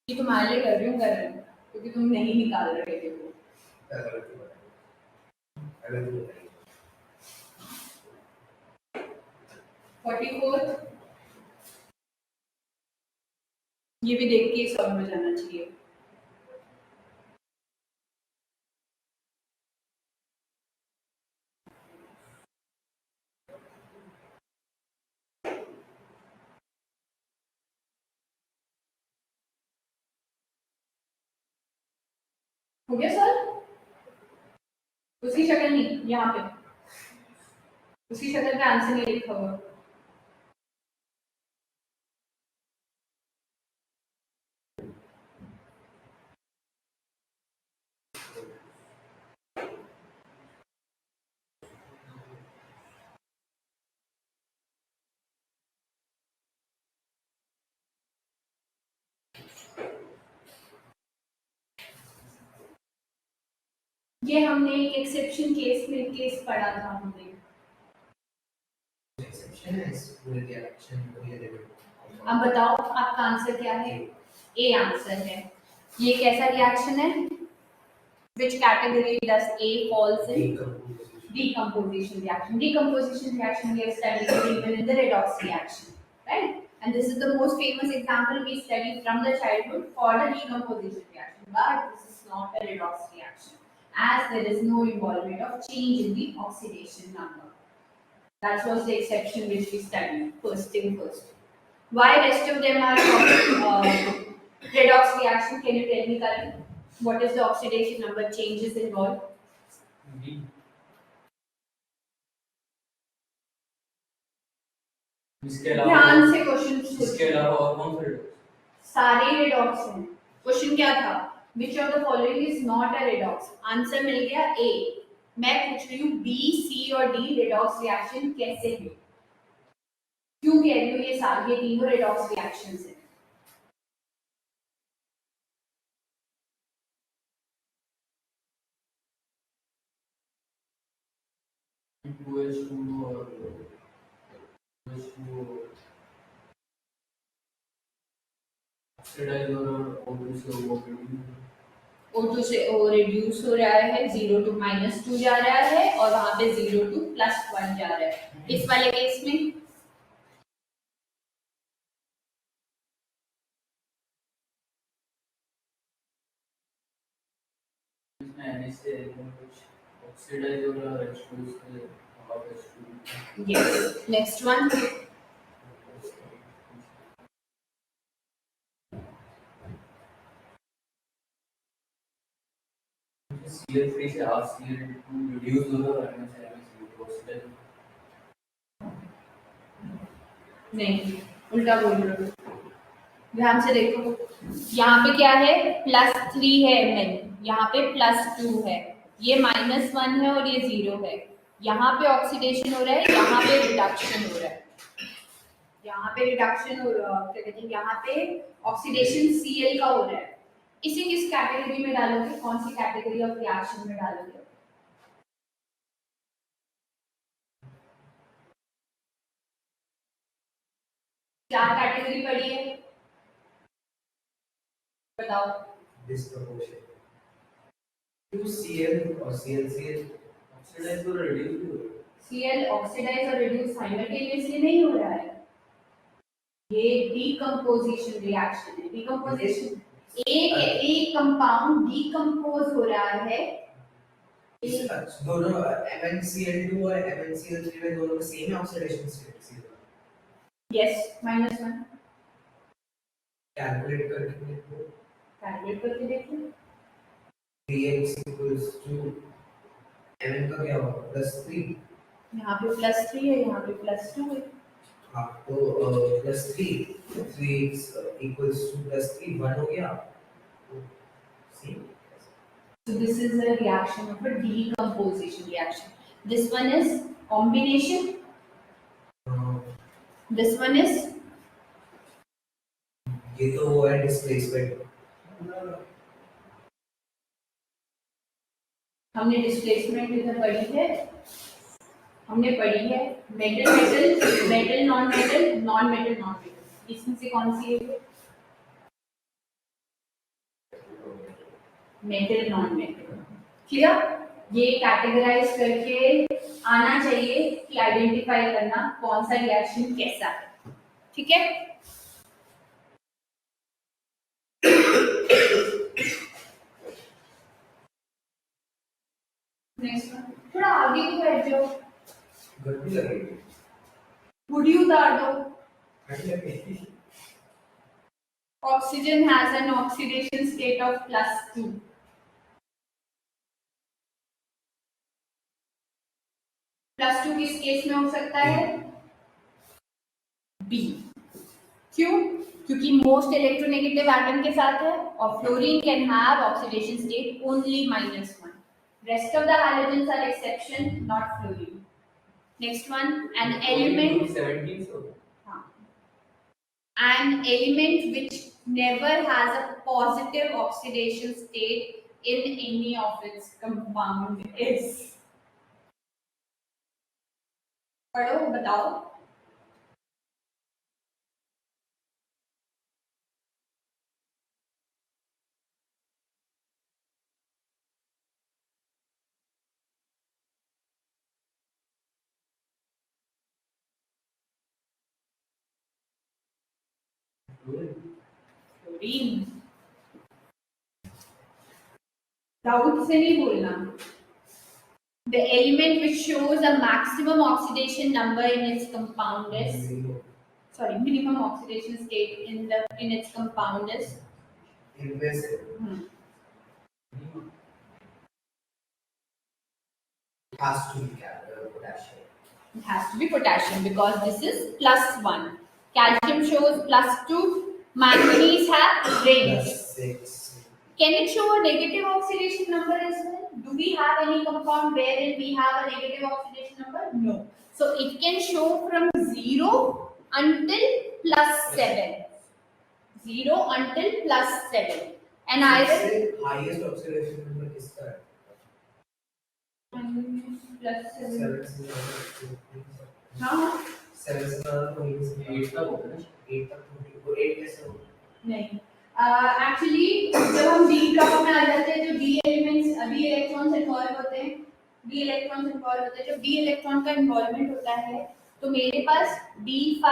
ये तुम्हारे लिए कर रही हूँ क्योंकि तुम नहीं निकाल रहे थे वो. अगर तो 44. ये भी देख के समझ आना चाहिए. हो गया सर? उसकी शक्ल नहीं, यहाँ पे उसकी शक्ल का आंसर नहीं लिखा हुआ. ये हमने एक एक्सेप्शन केस में केस पढ़ा था हमने। एक्सेप्शन है इस पूरे रिएक्शन को ये देखो। अब बताओ आपका आंसर क्या है? ए आंसर है। ये कैसा रिएक्शन है? Which category does A falls in? Decomposition reaction. Decomposition reaction we have studied even in the redox reaction, right? And this is the most famous example we studied from the childhood for the decomposition reaction. But this is not a redox reaction, as there is no involvement of change in the oxidation number. That was the exception which we studied. First thing first. Why rest of them are redox reaction? Can you tell me, Karan? What is the oxidation number changes involved? D. इसके अलावा ध्यान से question इसके अलावा और कौन से सारे रेडॉक्स हैं। क्वेश्चन क्या था? Which of the following is not a redox? Answer मिल गया ए। मैं पूछ रही हूँ बी, सी और डी रेडॉक्स रिएक्शन कैसे है? क्यों कह रही हूँ ये तीनों रेडॉक्स रिएक्शंस हैं? O2 से O रिड्यूस हो रहा है, 0 to -2 जा रहा है और वहां पे 0 to +1 जा रहा है। इस वाले केस में yes. Next one. CL3 से RCl2 reduce हो रहा है NaCl2 नहीं, उल्टा बोल रहे हो। ध्यान से देखो, यहाँ पे क्या है? +3 है Mn, यहाँ पे +2 है, ये -1 है और ये 0 है। यहाँ पे ऑक्सीडेशन हो रहा है, यहाँ पे रिडक्शन हो रहा है। यहाँ पे रिडक्शन हो रहा है, क्या कहते हैं, यहाँ पे ऑक्सीडेशन Cl का हो रहा है। इसे किस कैटेगरी में डालोगे? कौन सी कैटेगरी ऑफ रिएक्शन में डालोगे? क्या कैटेगरी पढ़ी है बताओ? डिस्प्रपोर्शन टू Cl और ClCl ऑक्सीडाइज और रिड्यूस Cl ऑक्सीडाइज और रिड्यूस साइमल्टेनियसली नहीं हो रहा है, ये डीकंपोजिशन रिएक्शन है। डीकंपोजिशन एक कंपाउंड डीकंपोज हो रहा है। दोनों MnCl2 और MnCl3 में दोनों का same oxidation state. Yes, -1 calculate करके देखो। कैलकुलेट करके देखो। 3x = Mn का क्या होगा? +3। यहाँ पे +3 है, यहाँ पे +2 है। हाँ तो +3 3x = +3 1 हो गया। See? So this is a reaction of a decomposition reaction. This one is combination. This one is ये तो वो है डिस्प्लेसमेंट। हमने डिस्प्लेसमेंट इधर पढ़ी है, हमने पढ़ी है metal metal metal non metal non metal non metal. इसमें से कौन सी है? Metal non metal. क्लियर? ये कैटेगराइज करके आना चाहिए कि आइडेंटिफाई करना कौन सा रिएक्शन कैसा है। ठीक है? नेक्स्ट वन, थोड़ा आगे तो बैठ जाओ, गर्मी लगेगी। हुडी उतार दो। ठंड लगेगी। Oxygen has an oxidation state of +2. +2 किस केस में हो सकता है? B। क्यों? क्योंकि मोस्ट इलेक्ट्रोनेगेटिव एटम के साथ है और fluorine can have oxidation state only -1. Rest of the halogens are exception, not fluorine. Next one, an element 17 so an element which never has a positive oxidation state in any of its compound is. पढ़ो बताओ. Fluorine. Doubt से नहीं बोलना. The element which shows a maximum oxidation number in its compound is, sorry, minimum oxidation state in its compound is. इनमें से has to be potassium. It has to be potassium because this is +1. Calcium shows +2. Manganese have rings. +6. Can it show a negative oxidation number as well? Do we have any compound wherein we have a negative oxidation number? No. So it can show from 0 until +7. 0 until +7. And either highest oxidation number किसका है? +7. 7 हाँ 7 से ज़्यादा तो 8 तक होता है ना? 8 तक तो 8 कैसे होगा? नहीं. एक्चुअली जब हम डी ब्लॉक में आ जाते हैं जो D elements D electrons involve होते हैं जब डी इलेक्ट्रॉन का इन्वॉल्वमेंट होता है तो मेरे पास D5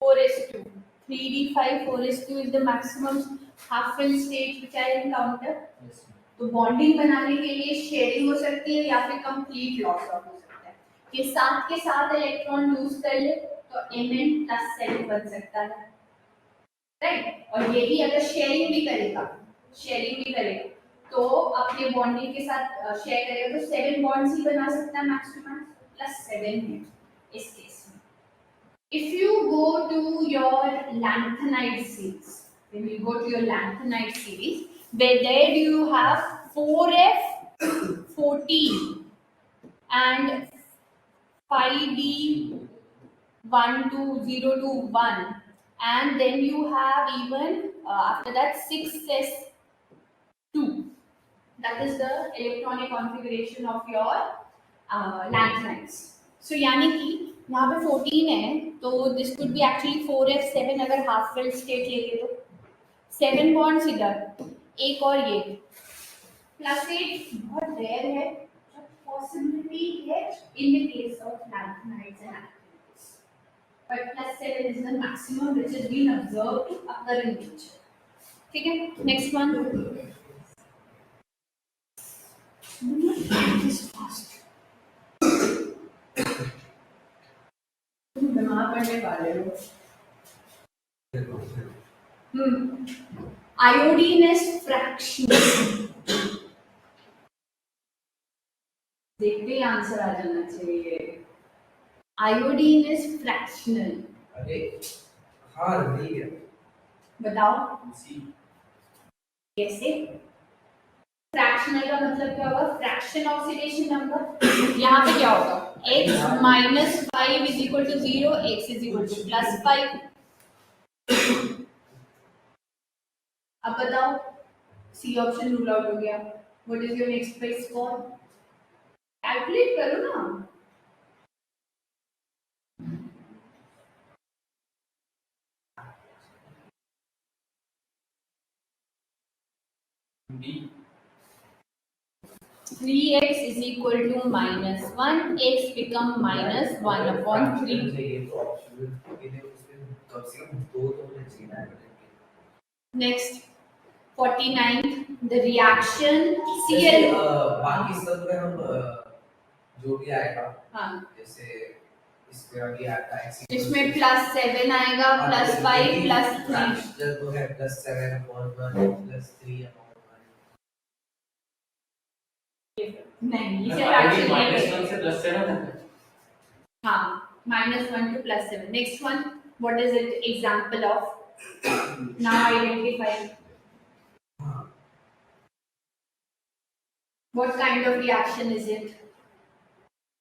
4s2 3d5 4s2 is the maximum half fill state which I encounter. Yes. तो बॉन्डिंग बनाने के लिए शेयरिंग हो सकती है या फिर कंप्लीट लॉस हो सकता है कि साथ के साथ इलेक्ट्रॉन लूज कर ले तो Mn+7 बन सकता है, राइट. और यही अगर शेयरिंग भी करेगा तो अपने बॉन्डिंग के साथ शेयर करेगा तो 7 बॉन्ड्स ही बना सकता है मैक्स टू मैक्स +7 है इस केस में. If you go to your lanthanide series, where there you have 4f14 and 5d12021 and then you have even after that 6s2. That is the electronic configuration of your lanthanides. So यानी कि यहाँ पे 14 है तो this could be actually 4f7 अगर half filled state लेंगे तो 7 bonds इधर एक और ये +8 बहुत रेयर है, पॉसिबिलिटी है in the case of lanthanides and actinides, but +7 is the maximum which has been observed to occur in nature. ठीक है, next one. तुम बीमार पड़ने वाले हो. Iodine is fractional. देखते ही आंसर आ जाना चाहिए. Iodine is fractional. अरे हाँ नहीं है. बताओ सी कैसे. फ्रैक्शनल का मतलब क्या होगा? Fraction oxidation number. यहाँ पे क्या होगा? x -5 is equal to 0, x is equal to +5. अब बताओ सी ऑप्शन रूल आउट हो गया. What is your next place for? Calculate करो ना. D 3x is equal to -1, x become -1/3. ये तो ऑप्शन ये उसमें कम से कम 2 तो होने चाहिए ना. Next 49 the reaction जैसे, Cl. बाकी सब में हम जो भी आएगा हाँ जैसे इसमें अभी आता है इसमें +7 आएगा +5 +3. जो है +7/1 +3/1. नहीं इसे आगे एक्चुअली -1 से +7 तक है. हाँ -1 to +7. Next one, what is it example of? Now identify. What kind of reaction is it?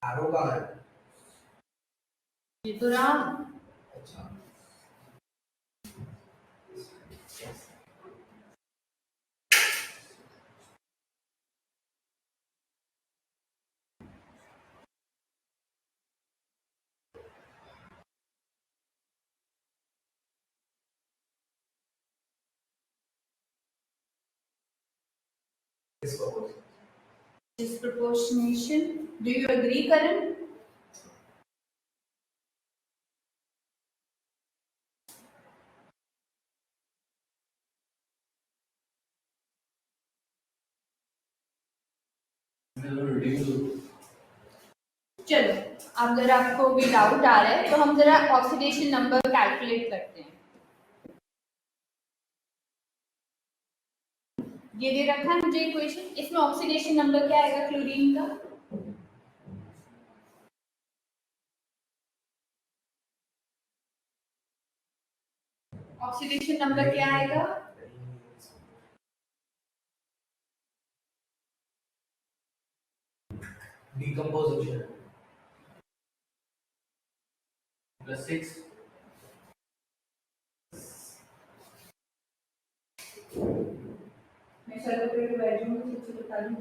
आरोगान. ये तो रहा. अच्छा Disproportionation. Do you agree, Karan? चलो, अगर आपको भी डाउट आ रहा है तो हम जरा ऑक्सीडेशन नंबर कैलकुलेट करते हैं। ये दे रखा है मुझे इक्वेशन, इसमें ऑक्सीडेशन नंबर क्या आएगा क्लोरीन का? ऑक्सीडेशन नंबर क्या आएगा? Decomposition +6 मैं सर को फिर बैठ जाऊंगी, कुछ बता दूं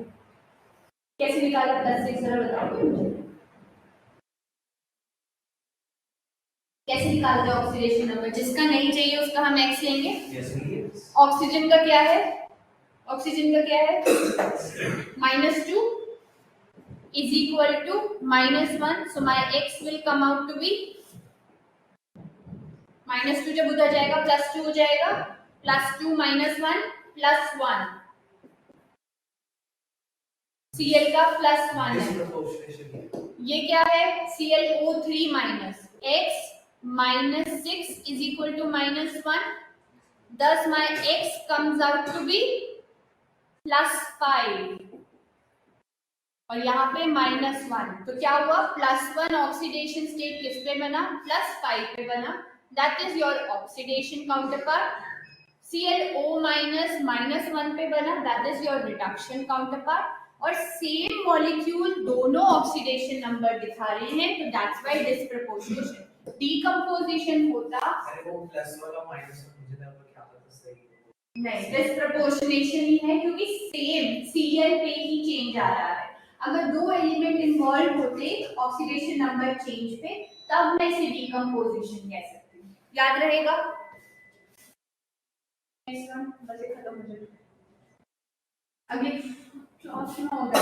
कैसे निकाला +6 जरा बताओगे मुझे, कैसे निकालते हैं ऑक्सीडेशन नंबर? जिसका नहीं चाहिए उसका हम x लेंगे। ऑक्सीजन का क्या है? ऑक्सीजन का क्या है? -2 is equal to -1, so my x will come out to be -2 जब उधर जाएगा +2 हो जाएगा, +2 -1 +1, Cl का +1 है। ये क्या है? ClO3 minus x -6 is equal to -1, thus my x comes out to be +5 और यहाँ पे -1, तो क्या हुआ? +1 ऑक्सीडेशन स्टेट किस पे बना? +5 पे बना। That is your oxidation counterpart. ClO -1 पे बना, that is your reduction counterpart. और सेम मॉलिक्यूल दोनों ऑक्सीडेशन नंबर दिखा रहे हैं, तो दैट्स व्हाई डिस्प्रपोर्शनेशन। डीकंपोजिशन होता अरे वो प्लस वाला माइनस मुझे ना क्या पता सही नहीं, डिस्प्रपोर्शनेशन ही है क्योंकि सेम Cl पे ही चेंज आ रहा है। अगर दो एलिमेंट इन्वॉल्व होते ऑक्सीडेशन नंबर चेंज पे, तब मैं इसे डीकंपोजिशन कह सकती हूँ। याद रहेगा? बस खत्म हो जाए, अगले क्लास में होगा।